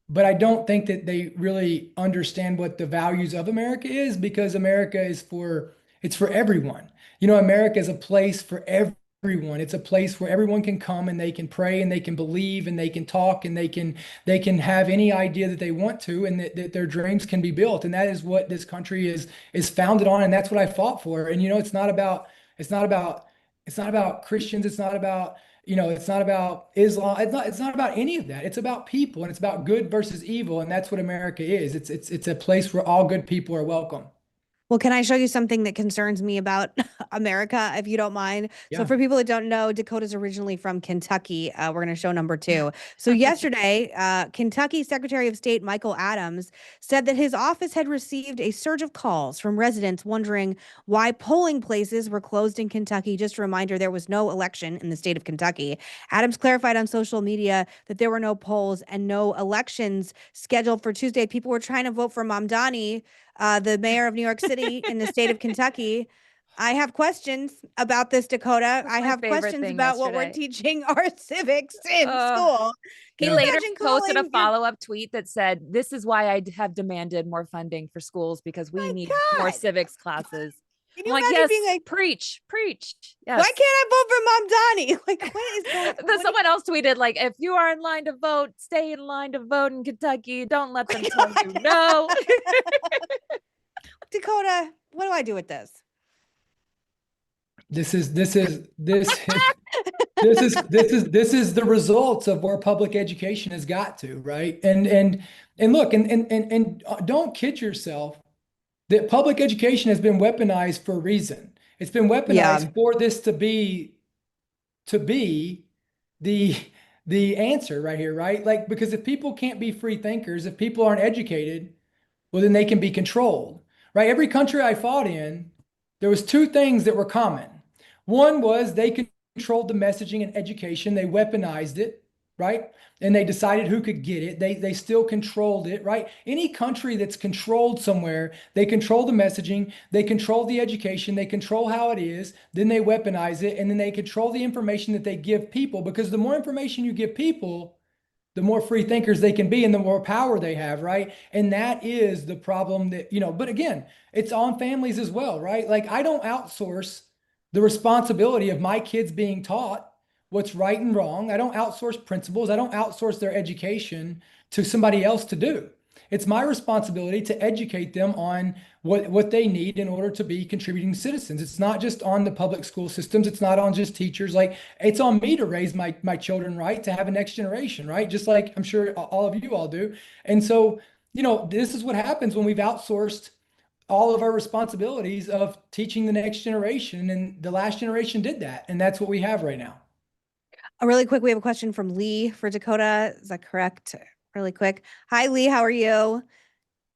but I don't think that they really understand what the values of America is, because America it's for everyone. America is a place for everyone. It's a place where everyone can come and they can pray and they can believe and they can talk and they can have any idea that they want to, and that their dreams can be built. And that is what this country is founded on. And that's what I fought for. And, it's not about Christians. It's not about, it's not about Islam. It's not about any of that. It's about people, and it's about good versus evil. And that's what America is. It's a place where all good people are welcome. Well, can I show you something that concerns me about America, if you don't mind? Yeah. So for people that don't know, Dakota's originally from Kentucky. We're going to show number 2. So yesterday, Kentucky Secretary of State Michael Adams said that his office had received a surge of calls from residents wondering why polling places were closed in Kentucky. Just a reminder, there was no election in the state of Kentucky. Adams clarified on social media that there were no polls and no elections scheduled for Tuesday. People were trying to vote for Mamdani, the mayor of New York City in the state of Kentucky. I have questions about this, Dakota. I have questions about what we're teaching our civics in school. He later posted a follow-up tweet that said, "This is why I have demanded more funding for schools, because we need more civics classes." I'm like, yes, being like, preach. Yes. Why can't I vote for Mamdani? Like, what is going on? Someone else tweeted, like, if you are in line to vote, stay in line to vote in Kentucky. Don't let them tell you no. Dakota, what do I do with this? This is This is the results of where public education has got to, right? And look, and don't kid yourself that public education has been weaponized for a reason. It's been Yeah. weaponized for this to be the the answer right here, right? Like, because if people can't be free thinkers, if people aren't educated, well, then they can be controlled, right? Every country I fought in, there was two things that were common. One was they controlled the messaging and education. They weaponized it, right? And they decided who could get it. They still controlled it, right? Any country that's controlled somewhere, they control the messaging, they control the education, they control how it is, then they weaponize it, and then they control the information that they give people, because the more information you give people, the more free thinkers they can be and the more power they have, right? And that is the problem that, but again, it's on families as well, right? Like, I don't outsource the responsibility of my kids being taught what's right and wrong. I don't outsource principles. I don't outsource their education to somebody else to do. It's my responsibility to educate them on what they need in order to be contributing citizens. It's not just on the public school systems. It's not on just teachers. Like, it's on me to raise my children right, to have a next generation, right? Just like I'm sure all of you all do. And so, this is what happens when we've outsourced all of our responsibilities of teaching the next generation. And the last generation did that. And that's what we have right now. Really quick, we have a question from Lee for Dakota. Is that correct? Really quick. Hi, Lee. How are you?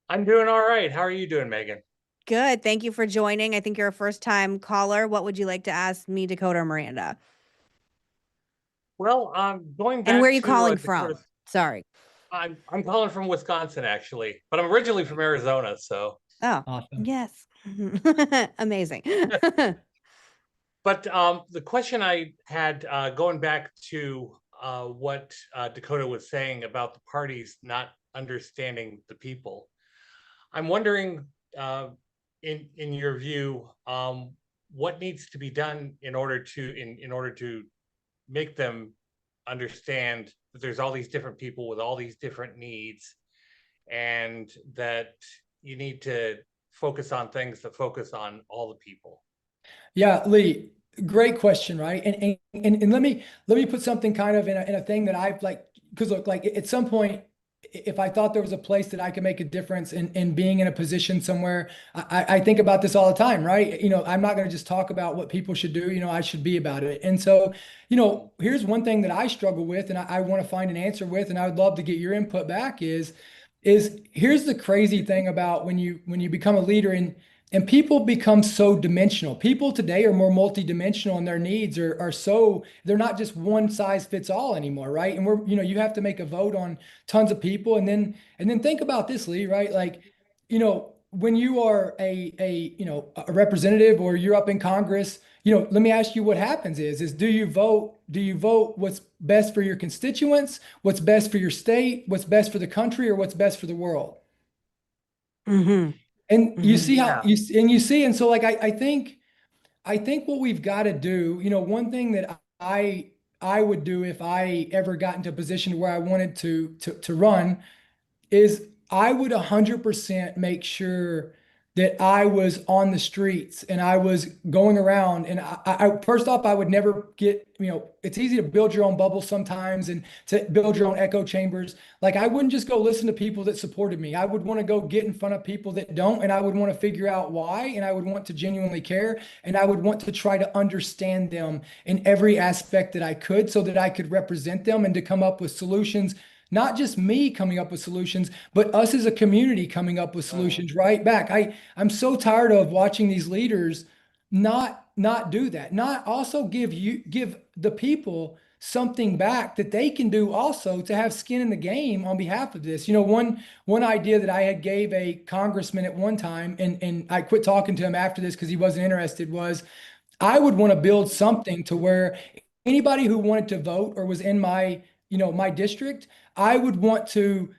I'm doing all right. How are you doing, Megan? Good. Thank you for joining. I think you're a first-time caller. What would you like to ask me, Dakota, or Miranda? Well, going back And where are you to calling Dakota, from? Sorry. I'm calling from Wisconsin, actually, but I'm originally from Arizona. So, Oh, Awesome. yes. Amazing. but the question I had going back to what Dakota was saying about the parties not understanding the people, I'm wondering, in your view, what needs to be done in order to make them understand that there's all these different people with all these different needs, and that you need to focus on things that focus on all the people. Yeah, Lee, great question, right? And let me put something kind of in a thing that I've like, because look, like at some point, if I thought there was a place that I could make a difference in being in a position somewhere, I think about this all the time, right? I'm not going to just talk about what people should do, I should be about it. And so, here's one thing that I struggle with and I want to find an answer with, and I would love to get your input back is here's the crazy thing about when you become a leader and people become so dimensional. People today are more multidimensional, and their needs are so, they're not just one size fits all anymore, right? And you have to make a vote on tons of people. And then think about this, Lee, right? Like, when you are a representative or you're up in Congress, let me ask you what happens is do you vote what's best for your constituents, what's best for your state, what's best for the country, or what's best for the world? Mm-hmm. And you see Yeah. and so like I think what we've got to do, one thing that I would do if I ever got into a position where I wanted to run is I would 100% make sure that I was on the streets and I was going around. And first off, I would never get, it's easy to build your own bubble sometimes and to build your own echo chambers. Like, I wouldn't just go listen to people that supported me. I would want to go get in front of people that don't, and I would want to figure out why, and I would want to genuinely care, and I would want to try to understand them in every aspect that I could so that I could represent them and to come up with solutions. Not just me coming up with solutions, but us as a community coming up with solutions right back. I'm so tired of watching these leaders not do that. Not also give the people something back that they can do also to have skin in the game on behalf of this. One idea that I had gave a congressman at one time, and I quit talking to him after this because he wasn't interested, was I would want to build something to where anybody who wanted to vote or was in my district, I would want to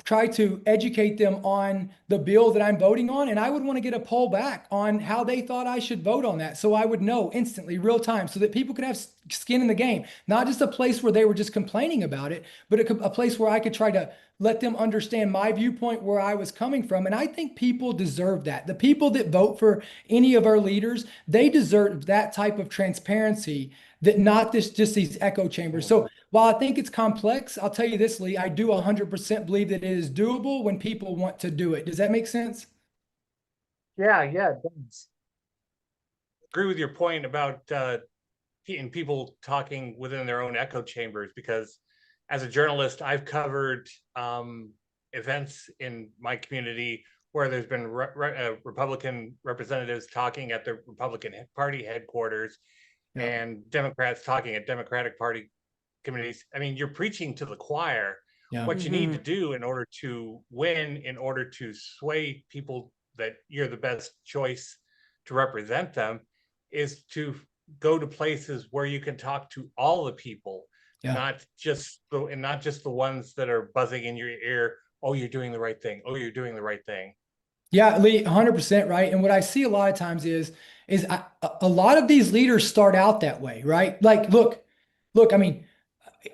try to educate them on the bill that I'm voting on. And I would want to get a poll back on how they thought I should vote on that. So I would know instantly, real time, so that people could have skin in the game, not just a place where they were just complaining about it, but a place where I could try to let them understand my viewpoint, where I was coming from. And I think people deserve that. The people that vote for any of our leaders, they deserve that type of transparency that not just these echo chambers. So while I think it's complex, I'll tell you this, Lee, I do 100% believe that it is doable when people want to do it. Does that make sense? Yeah, it does. Agree with your point about people talking within their own echo chambers, because as a journalist, I've covered events in my community where there's been Republican representatives talking at the Republican Party headquarters and Democrats talking at Democratic Party committees. I mean, you're preaching to the choir. What you need to do in order to win, in order to sway people that you're the best choice to represent them, is to go to places where you can talk to all the people, not just the ones that are buzzing in your ear. Oh, you're doing the right thing. Oh, you're doing the right thing. Yeah, Lee, 100% right. And what I see a lot of times is a lot of these leaders start out that way, right? Like, look, I mean,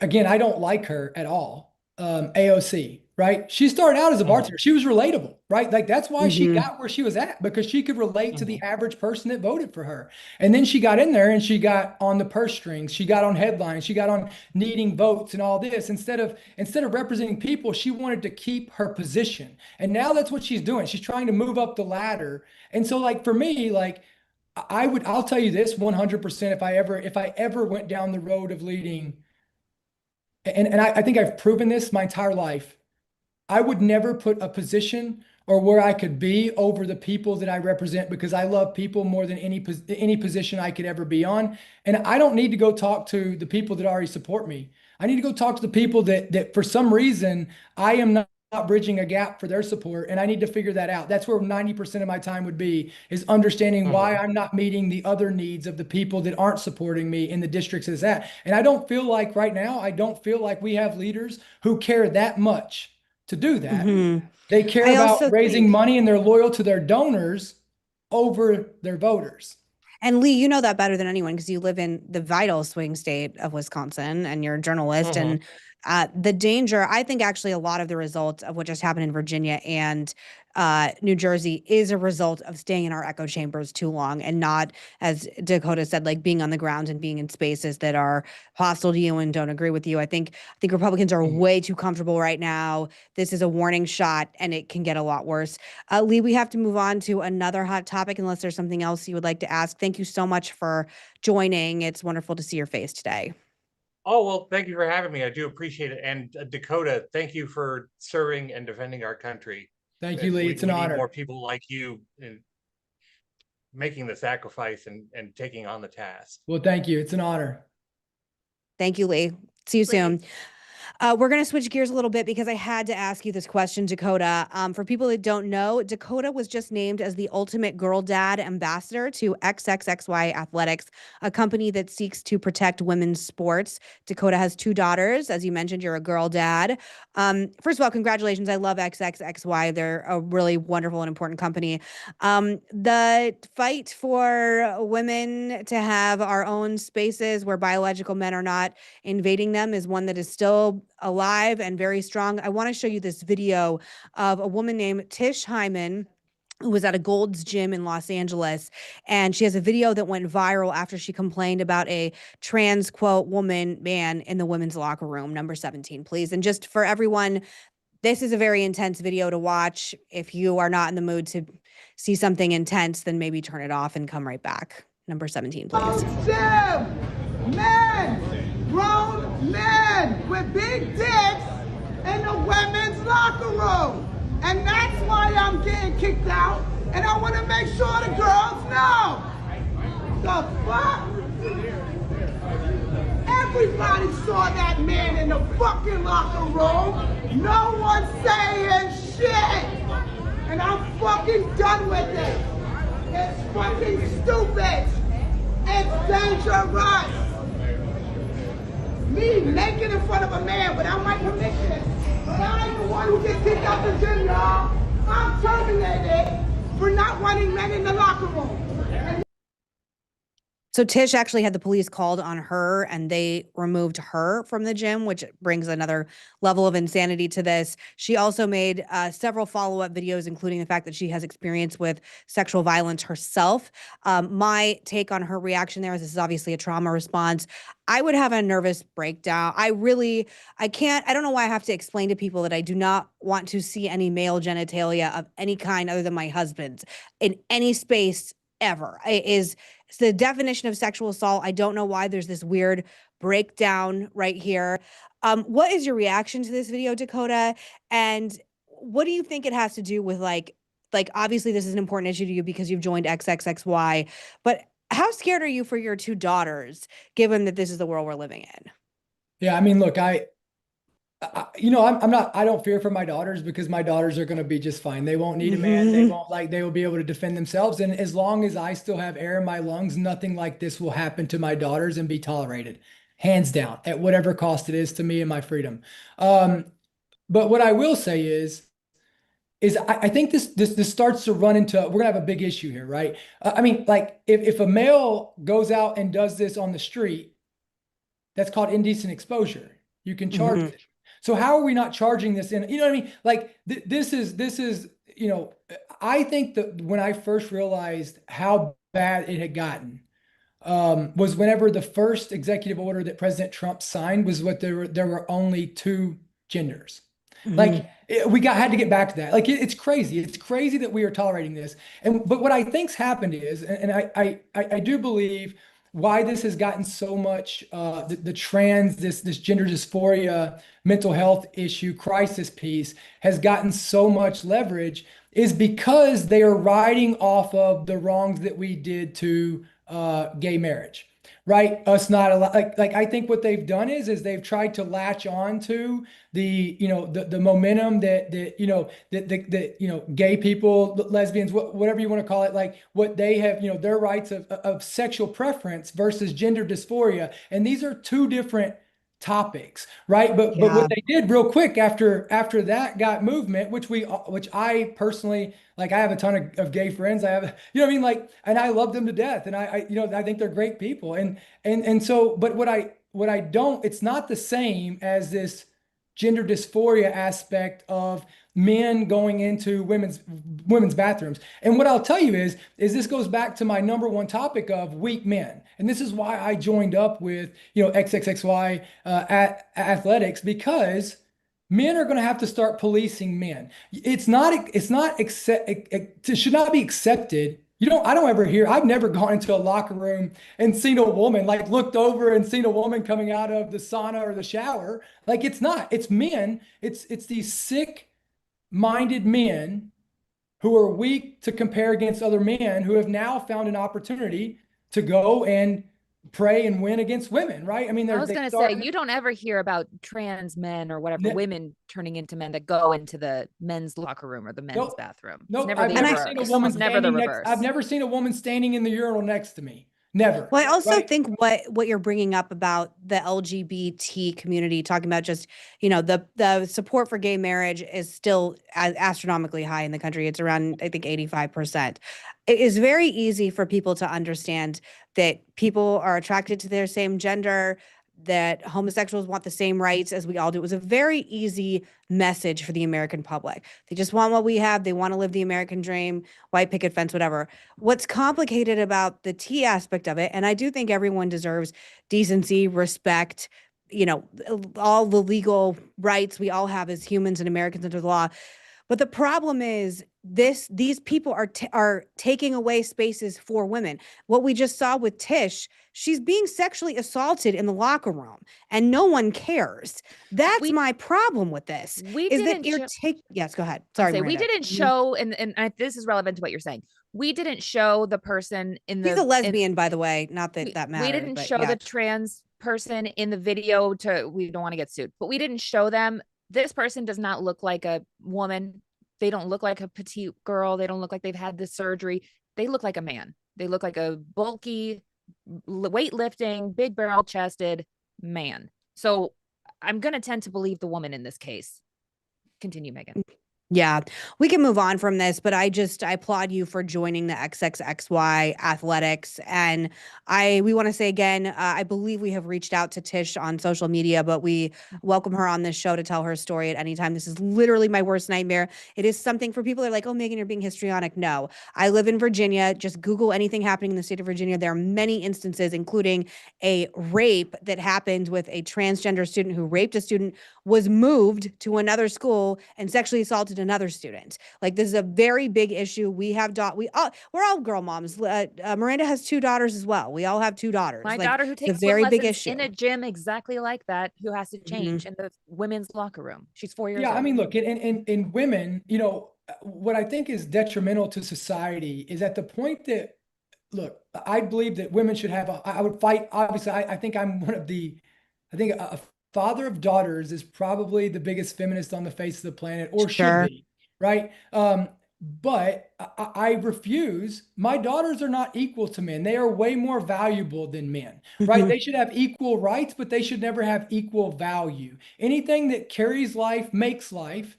again, I don't like her at all. AOC, right? She started out as a bartender. She was relatable, right? Like that's why she got where she was at, because she could relate to the average person that voted for her. And then she got in there and she got on the purse strings, she got on headlines, she got on needing votes and all this. Instead of representing people, she wanted to keep her position. And now that's what she's doing. She's trying to move up the ladder. And so like for me, like I'll tell you this 100%, if I ever went down the road of leading, and I think I've proven this my entire life, I would never put a position or where I could be over the people that I represent, because I love people more than any position I could ever be on. And I don't need to go talk to the people that already support me. I need to go talk to the people that for some reason I am not bridging a gap for their support, and I need to figure that out. That's where 90% of my time would be, is understanding why I'm not meeting the other needs of the people that aren't supporting me in the districts as that. And I don't feel like right now, I don't feel like we have leaders who care that much to do that. They care about raising money, and they're loyal to their donors over their voters. And Lee, you know that better than anyone because you live in the vital swing state of Wisconsin and you're a journalist. And the danger, I think actually a lot of the results of what just happened in Virginia and New Jersey is a result of staying in our echo chambers too long and not, as Dakota said, like being on the ground and being in spaces that are hostile to you and don't agree with you. I think Republicans are way too comfortable right now. This is a warning shot and it can get a lot worse. Lee, we have to move on to another hot topic unless there's something else you would like to ask. Thank you so much for joining. It's wonderful to see your face today. Oh, well, thank you for having me. I do appreciate it. And Dakota, thank you for serving and defending our country. Thank you, Lee. It's an honor. We need more people like you in making the sacrifice and taking on the task. Well, thank you. It's an honor. Thank you, Lee. See you soon. We're going to switch gears a little bit because I had to ask you this question, Dakota. For people that don't know, Dakota was just named as the ultimate girl dad ambassador to XXXY Athletics, a company that seeks to protect women's sports. Dakota has 2 daughters. As you mentioned, you're a girl dad. First of all, congratulations. I love XXXY. They're a really wonderful and important company. The fight for women to have our own spaces where biological men are not invading them is one that is still alive and very strong. I want to show you this video of a woman named Tish Hyman, who was at a Gold's Gym in Los Angeles. And she has a video that went viral after she complained about a trans, quote, man in the women's locker room. Number 17, please. And just for everyone, this is a very intense video to watch. If you are not in the mood to see something intense, then maybe turn it off and come right back. Number 17, please. Men, grown men with big dicks in the women's locker room. And that's why I'm getting kicked out. And I want to make sure the girls know. The fuck? Everybody saw that man in the fucking locker room. No one's saying shit. And I'm fucking done with it. It's fucking stupid. It's dangerous. Me naked in front of a man without my permission. I ain't the one who gets kicked out the gym, y'all. I'm terminated for not wanting men in the locker room. So Tish actually had the police called on her and they removed her from the gym, which brings another level of insanity to this. She also made several follow-up videos, including the fact that she has experience with sexual violence herself. My take on her reaction there is this is obviously a trauma response. I would have a nervous breakdown. I don't know why I have to explain to people that I do not want to see any male genitalia of any kind other than my husband's in any space ever. It's the definition of sexual assault. I don't know why there's this weird breakdown right here. What is your reaction to this video, Dakota? And what do you think it has to do with like obviously this is an important issue to you because you've joined XXXY, but how scared are you for your two daughters, given that this is the world we're living in? Yeah, I mean, look, I'm not, I don't fear for my daughters because my daughters are going to be just fine. They won't need a man. They will be able to defend themselves. And as long as I still have air in my lungs, nothing like this will happen to my daughters and be tolerated, hands down, at whatever cost it is to me and my freedom. But what I will say is I think this starts to run into, we're gonna have a big issue here, right? I mean, like if a male goes out and does this on the street, that's called indecent exposure. You can charge it. So how are we not charging this in? You know what I mean? Like this is, you know, I think that when I first realized how bad it had gotten, was whenever the first executive order that President Trump signed was what there were only two genders. Like had to get back to that. Like it's crazy. It's crazy that we are tolerating this. But what I think's happened is, and I do believe why this has gotten so much the trans this gender dysphoria mental health issue crisis piece has gotten so much leverage is because they are riding off of the wrongs that we did to gay marriage, right? Us not like I think what they've done is they've tried to latch on to the the momentum that gay people, lesbians, whatever you want to call it, like what they have, their rights of sexual preference versus gender dysphoria, and these are two different topics, right? But what they did real quick after that got movement, which I personally like, I have a ton of gay friends. I have, what I mean, like, and I love them to death, and I think they're great people, and so, but what I don't, it's not the same as this gender dysphoria aspect of men going into women's bathrooms. And what I'll tell you is this goes back to my number one topic of weak men. And this is why I joined up with, XXXY athletics, because men are going to have to start policing men. It should not be accepted. I don't ever hear, I've never gone into a locker room and seen a woman, like looked over and seen a woman coming out of the sauna or the shower. Like it's men. It's these sick-minded men who are weak to compare against other men who have now found an opportunity to go and pray and win against women, right? I mean, I was going to say, you don't ever hear about trans men or whatever, women turning into men that go into the men's locker room or the men's bathroom. Nope. Never I've the never reverse. seen a woman Never the reverse. I've never seen a woman standing in the urinal next to me. Never. Well, I also think what you're bringing up about the LGBT community, talking about just, the support for gay marriage is still astronomically high in the country. It's around, I think, 85%. It is very easy for people to understand that people are attracted to their same gender, that homosexuals want the same rights as we all do. It was a very easy message for the American public. They just want what we have. They want to live the American dream, white picket fence, whatever. What's complicated about the T aspect of it, and I do think everyone deserves decency, respect, all the legal rights we all have as humans and Americans under the law. But the problem is these people are taking away spaces for women. What we just saw with Tish, she's being sexually assaulted in the locker room and no one cares. That's my problem with this. Yes, go ahead. Sorry, Miranda. We didn't show, and this is relevant to what you're saying. We didn't show the person in the. She's a lesbian, by the way. Not that that matters. We didn't show the trans person in the video we don't want to get sued, but we didn't show them. This person does not look like a woman. They don't look like a petite girl. They don't look like they've had this surgery. They look like a man. They look like a bulky, weightlifting, big barrel chested man. So I'm going to tend to believe the woman in this case. Continue, Megan. Yeah, we can move on from this, but I applaud you for joining the XXXY athletics. And we want to say again, I believe we have reached out to Tish on social media, but we welcome her on this show to tell her story at any time. This is literally my worst nightmare. It is something for people that are like, oh, Meghan, you're being histrionic. No, I live in Virginia. Just Google anything happening in the state of Virginia. There are many instances, including a rape that happened with a transgender student who raped a student, was moved to another school and sexually assaulted another student. Like, this is a very big issue. We're all girl moms. Miranda has 2 daughters as well. We all have 2 daughters. My Like, daughter who it's a takes swim very big lessons issue. in a gym exactly like that, who has to change Mhm. in the women's locker room. She's 4 years Yeah, old. I mean, look, in women, what I think is detrimental to society is at the point that, look, I believe that women should have I would fight. Obviously, I think I'm one of I think a father of daughters is probably the biggest feminist on the face of the planet, or should Sure. be, right? But I refuse. My daughters are not equal to men. They are way more valuable than men, right? Mhm. They should have equal rights, but they should never have equal value. Anything that carries life, makes life,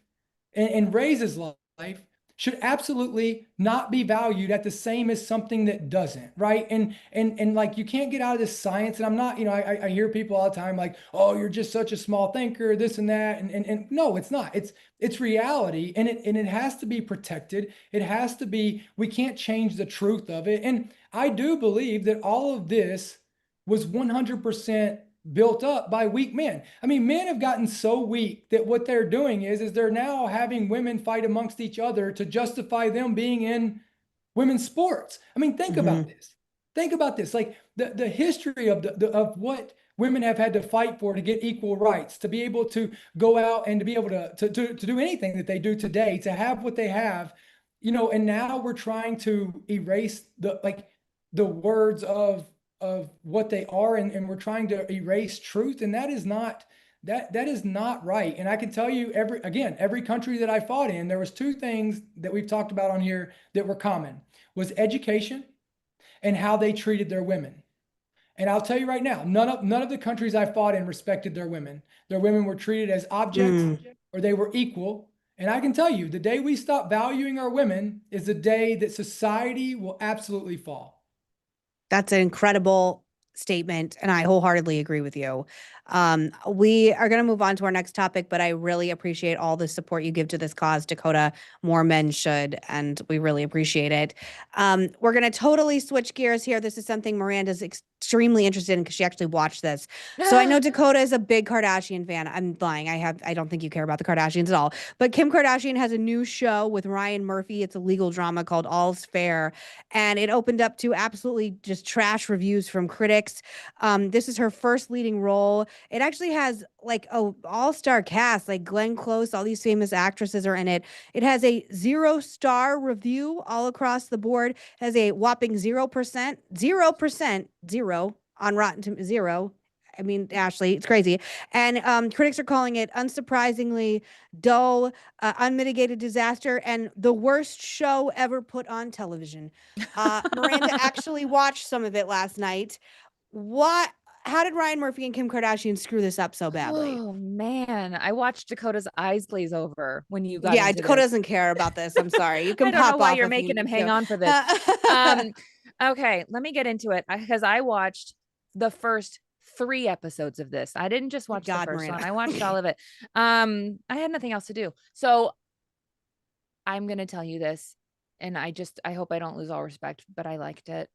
and raises life should absolutely not be valued at the same as something that doesn't, right? And like, you can't get out of this science. And I'm not, I hear people all the time like, oh, you're just such a small thinker, this and that. And no, it's not. It's reality, and it has to be protected. It has to be. We can't change the truth of it. And I do believe that all of this was 100% built up by weak men. I mean, men have gotten so weak that what they're doing is they're now having women fight amongst each other to justify them being in women's sports. I mean, think about this. Think about this. Like, the history of of what women have had to fight for to get equal rights, to be able to go out and to be able to do anything that they do today, to have what they have, and now we're trying to erase the words of what they are, and we're trying to erase truth, and that is not right. And I can tell you, every country that I fought in, there was 2 things that we've talked about on here that were common: was education and how they treated their women. And I'll tell you right now, none of the countries I fought in respected their women. Their women were treated as objects, or they were equal. And I can tell you, the day we stop valuing our women is the day that society will absolutely fall. That's an incredible statement, and I wholeheartedly agree with you. We are going to move on to our next topic, but I really appreciate all the support you give to this cause, Dakota. More men should, and we really appreciate it. We're going to totally switch gears here. This is something Miranda's extremely interested in because she actually watched this. So I know Dakota is a big Kardashian fan. I'm lying. I don't think you care about the Kardashians at all. But Kim Kardashian has a new show with Ryan Murphy. It's a legal drama called All's Fair, and it opened up to absolutely just trash reviews from critics. This is her first leading role. It actually has like a all-star cast, like Glenn Close, all these famous actresses are in it. It has a 0-star review all across the board. It has a whopping 0%, 0%, 0 on Rotten 0. I mean, Ashley, it's crazy. And critics are calling it unsurprisingly dull, unmitigated disaster, and the worst show ever put on television. Miranda actually watched some of it last night. What? How did Ryan Murphy and Kim Kardashian screw this up so badly? Oh man, I watched Dakota's eyes glaze over when you got Yeah, into Dakota this. doesn't care about this. I'm sorry. You can I don't know pop why off you're if you making him need hang to. on for this. Okay, let me get into it because I watched the first 3 episodes of this. I didn't just watch the God, first Miranda. one. I watched all of it. I had nothing else to do. So I'm going to tell you this, and I hope I don't lose all respect, but I liked it.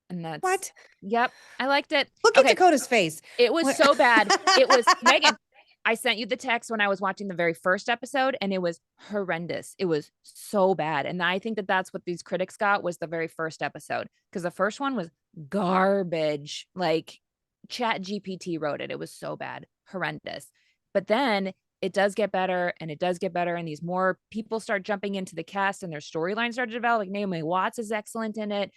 And that's What? Yep, I liked it. Look at Dakota's face. It was What? so bad. It was Meghan. I sent you the text when I was watching the very first episode, and it was horrendous. It was so bad. And I think that that's what these critics got, was the very first episode, because the first one was garbage. Like, Chat GPT wrote it. It was so bad, horrendous. But then it does get better, and it does get better. And these more people start jumping into the cast, and their storylines start to develop. Like, Naomi Watts is excellent in it.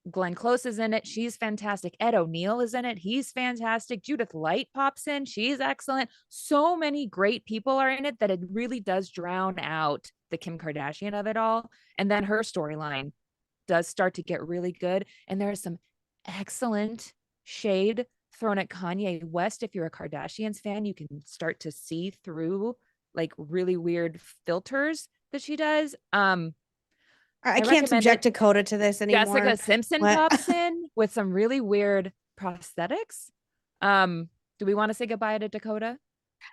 Glenn Close is in it. She's fantastic. Ed O'Neill is in it. He's fantastic. Judith Light pops in. She's excellent. So many great people are in it that it really does drown out the Kim Kardashian of it all. And then her storyline does start to get really good. And there's some excellent shade thrown at Kanye West. If you're a Kardashians fan, you can start to see through like really weird filters that she does. I can't recommend subject it. Dakota to this anymore. Jessica Simpson What? pops in with some really weird prosthetics. Do we want to say goodbye to Dakota?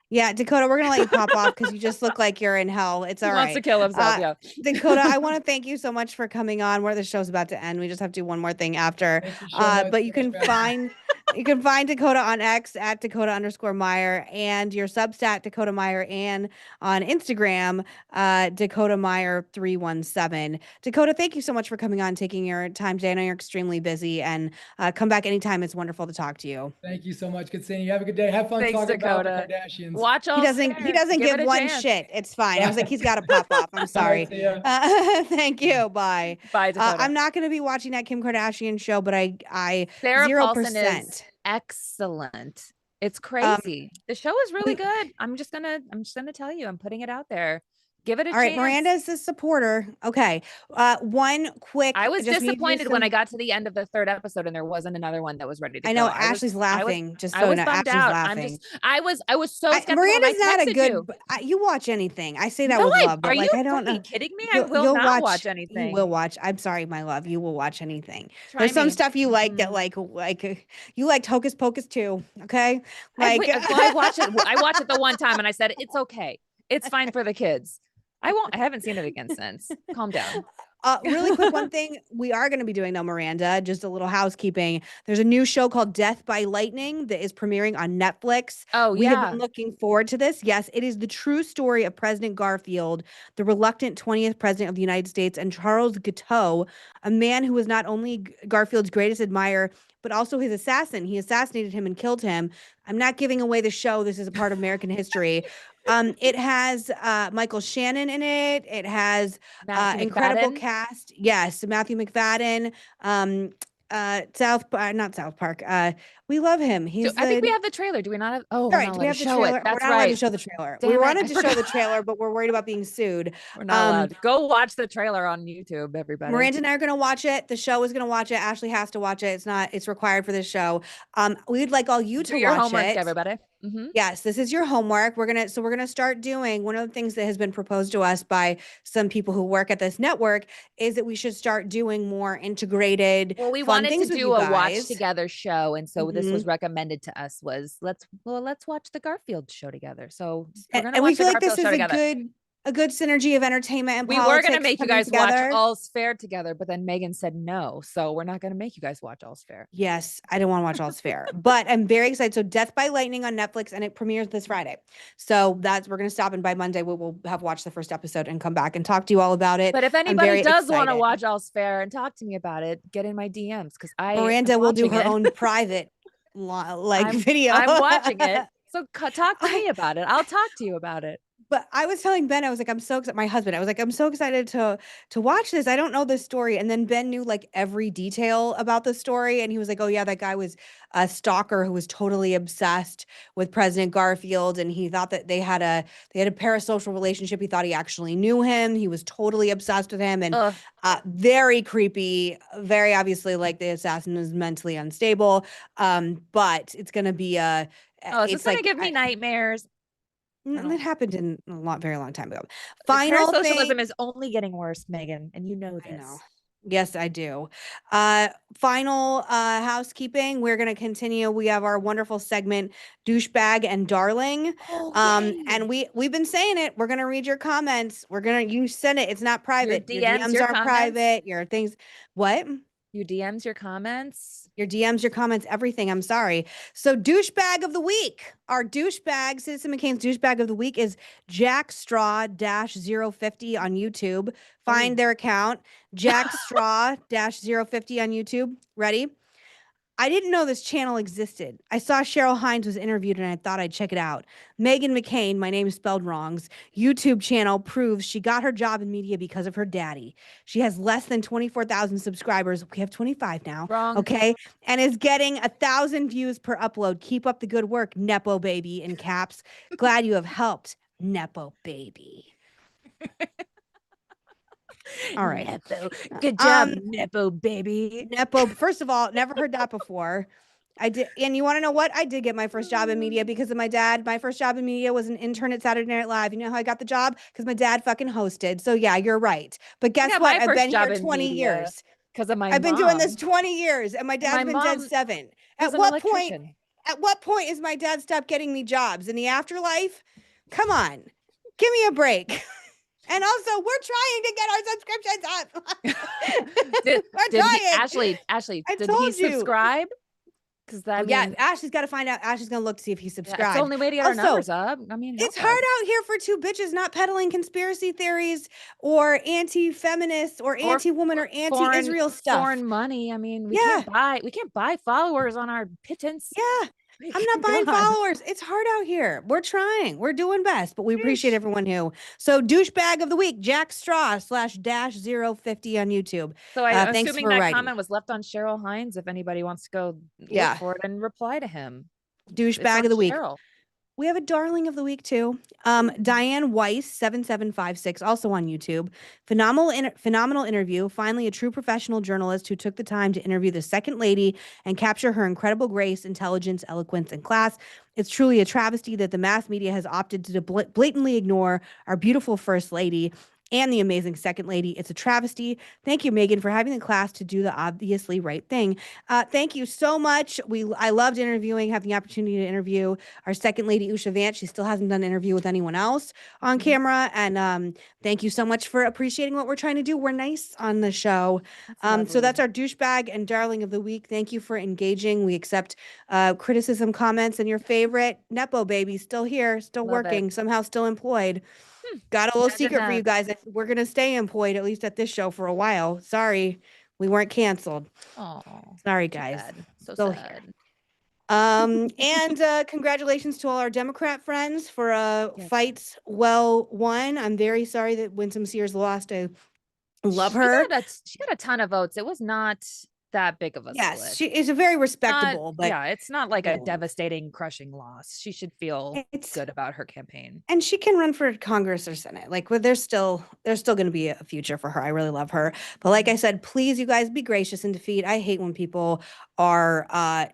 Yeah, Dakota, we're gonna let you pop off because you just look like you're in hell. It's He all wants to right. kill himself. Yeah. Dakota, I want to thank you so much for coming on. Where the show's about to end, we just have to do one more thing after. Thank you so much. But you can find Dakota on X at Dakota_Meyer and your Substack Dakota Meyer, and on Instagram Dakota Meyer 317. Dakota, thank you so much for coming on, taking your time today. I know you're extremely busy, and come back anytime. It's wonderful to talk to you. Thank you so much. Good seeing you. Have a good day. Have fun Thanks, talking about the Dakota. Kardashians. Watch all He doesn't give one chance. shit. It's fine. I was like, he's got to pop off. I'm sorry. See ya. Thank you. Bye. Bye, Dakota. I'm not going to be watching that Kim Kardashian show, but I Sarah 0%. Paulson is excellent. It's crazy. The show is really good. I'm just gonna tell you. I'm putting it out there. Give it a All chance. right, Miranda's a supporter. Okay. One quick. I was just need to do disappointed when some- I got to the end of the 3rd episode and there wasn't another one that was ready to go. I know Ashley's laughing. I was bummed out. I was so skeptical. Miranda's and I not a texted good. you. You watch anything. I say that No, with love, but are like you I don't know. kidding me? I will You'll not watch anything. You will watch. I'm sorry, my love. You will watch anything. Try There's some me. stuff you like that like you liked Hocus Pocus too. Okay. Like I watched it. I watched it the one time and I said it's okay. It's fine for the kids. I haven't seen it again since. Calm down. Really quick, one thing we are going to be doing though, Miranda, just a little housekeeping. There's a new show called Death by Lightning that is premiering on Netflix. Oh, we have been looking forward to this. Yes, it is the true story of President Garfield, the reluctant 20th president of the United States, and Charles Guiteau, a man who was not only Garfield's greatest admirer, but also his assassin. He assassinated him and killed him. I'm not giving away the show. This is a part of American history. It has Michael Shannon in it. It has incredible cast. Yes, Matthew McFadden. Not South Park. We love him. I think we have the trailer. Do we not have? Oh, all right. Do we have the trailer? That's we're not allowed to show the trailer. We wanted to show the trailer, but we're worried about being sued. We're not allowed. Go watch the trailer on YouTube, everybody. Miranda and I are going to watch it. The show is going to watch it. Ashley has to watch it. It's required for this show. We'd like all you to your watch homework, it. everybody. Yes, this is your homework. We're going to start doing one of the things that has been proposed to us by some people who work at this network is that we should start doing more integrated. Well, we wanted to do a watch together show. And so this was recommended to us was let's watch the Garfield show together. So we're going to watch we feel the like Garfield this show is together. a good synergy of entertainment and we politics. were going to make you guys together. watch All's Fair together, but then Meghan said no. So we're not going to make you guys watch All's Fair. Yes, I don't want to watch All's Fair, but I'm very excited. So Death by Lightning on Netflix, and it premieres this Friday. So we're going to stop, and by Monday we'll have watched the first episode and come back and talk to you all about it. But if anybody does want to watch All's Fair and talk to me about it, get in my DMs because Miranda will do her own private video. I'm watching it. So talk to me about it. I'll talk to you about it. But I was telling Ben, I was like, I'm so excited. My husband, I was like, I'm so excited to watch this. I don't know this story. And then Ben knew like every detail about the story. And he was like, oh yeah, that guy was a stalker who was totally obsessed with President Garfield. And he thought that they had a parasocial relationship. He thought he actually knew him. He was totally obsessed with him and very creepy, very obviously like the assassin was mentally unstable. But it's going to be is this going to give me nightmares? It happened in a very long time ago. Final socialism is only getting worse, Meghan, and you know this. I know. Yes, I do. Final housekeeping. We're going to continue. We have our wonderful segment, Douchebag and Darling. And we've been saying it. We're going to read your comments. You send it. It's not private. Your DMs aren't private. Your things. What? Your DMs, your comments. Your DMs, your comments, everything. I'm sorry. So douchebag of the week. Our douchebag, Citizen McCain's douchebag of the week is Jackstraw-050 on YouTube. Find their account, Jackstraw-050 on YouTube. Ready? I didn't know this channel existed. I saw Cheryl Hines was interviewed and I thought I'd check it out. Meghan McCain, my name is spelled wrongs, YouTube channel proves she got her job in media because of her daddy. She has less than 24,000 subscribers. We have 25 now. Wrong. Okay. And is getting 1,000 views per upload. Keep up the good work, Nepo baby, in caps. Glad you have helped, Nepo baby. All right. Nepo. Good job, Nepo baby. Nepo. First of all, never heard that before. I did. And you want to know what? I did get my first job in media because of my dad. My first job in media was an intern at Saturday Night Live. You know how I got the job? Because my dad fucking hosted. So yeah, you're right. But I guess got what? my I've first been job here in 20 media years. because of my I've been doing this mom. 20 years and my dad's my been dead mom 7. was At an what point? electrician. At what point is my dad stopped getting me jobs in the afterlife? Come on, give me a break. And also, we're trying to get our subscriptions up. Did We're he, trying. Ashley, I did he told you. subscribe? Because I Oh, mean, yeah, Ashley's got to find out. Ashley's going to look to see if he yeah, it's subscribed. the only way to get our Also, numbers up. I mean, it's help hard us. out here for two bitches not peddling conspiracy theories or anti-feminist or anti-woman or anti-Israel stuff. Foreign money. I mean, we Yeah. can't buy followers on our pittance. Yeah. I'm not buying followers. It's hard out here. We're trying. We're doing best, but we appreciate everyone who. So douchebag of the week, Jack Straw /-050 on YouTube. So I'm thanks assuming for that writing. comment was left on Cheryl Hines. If anybody wants to go Yeah. look for it and reply to him. Douchebag of the week. Cheryl. We have a darling of the week too. Diane Weiss 7756, also on YouTube. Phenomenal interview. Finally, a true professional journalist who took the time to interview the second lady and capture her incredible grace, intelligence, eloquence, and class. It's truly a travesty that the mass media has opted to blatantly ignore our beautiful first lady and the amazing second lady. It's a travesty. Thank you, Meghan, for having the class to do the obviously right thing. Thank you so much. I loved interviewing, having the opportunity to interview our second lady, Usha Vance. She still hasn't done an interview with anyone else on camera. And thank you so much for appreciating what we're trying to do. We're nice on the show. So that's our douchebag and darling of the week. Thank you for engaging. We accept criticism, comments, and your favorite Nepo baby still here, still working, somehow still employed. Got a little secret for you guys. We're going to stay employed, at least at this show, for a while. Sorry, we weren't canceled. Oh, sorry, guys. So Still sad. Here. And congratulations to all our Democrat friends for fights well won. I'm very sorry that Winsome Sears lost. I love her. She got a ton of votes. It was not that big of a yes, split. she is a very respectable, but yeah, it's not like a devastating, crushing loss. She should feel good about her campaign. And she can run for Congress or Senate. Like, well, there's still going to be a future for her. I really love her. But like I said, please, you guys, be gracious in defeat. I hate when people are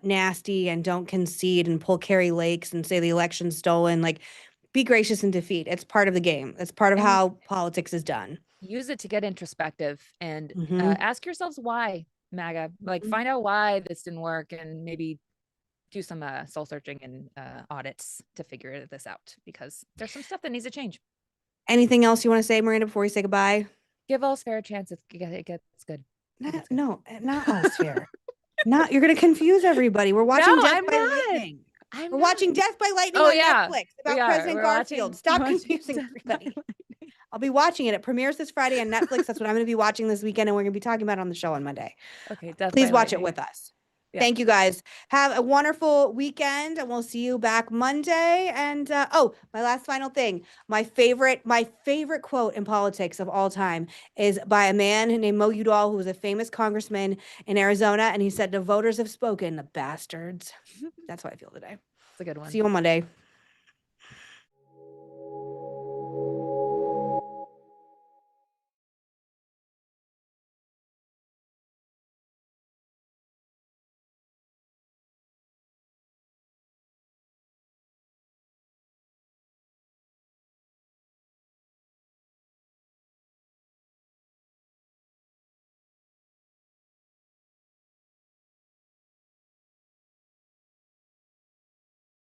nasty and don't concede and pull Carrie Lakes and say the election's stolen. Like, be gracious in defeat. It's part of the game. It's part of how politics is done. Use it to get introspective and ask yourselves why. MAGA, like find out why this didn't work and maybe do some soul searching and audits to figure this out, because there's some stuff that needs to change. Anything else you want to say, Miranda, before we say goodbye? Give All's Fair a chance. It gets good. No, not All's Fair. You're going to confuse everybody. We're watching Death by Lightning. We're watching Death by Lightning on Netflix about President Garfield. Stop confusing everybody. I'll be watching it. It premieres this Friday on Netflix. That's what I'm going to be watching this weekend, and we're going to be talking about it on the show on Monday. Okay. Please watch it with us. Yeah. Thank you, guys. Have a wonderful weekend, and we'll see you back Monday. And my last final thing. My favorite quote in politics of all time is by a man named Mo Udall, who was a famous congressman in Arizona, and he said, "The voters have spoken, the bastards." That's how I feel today. It's a good one. See you on Monday.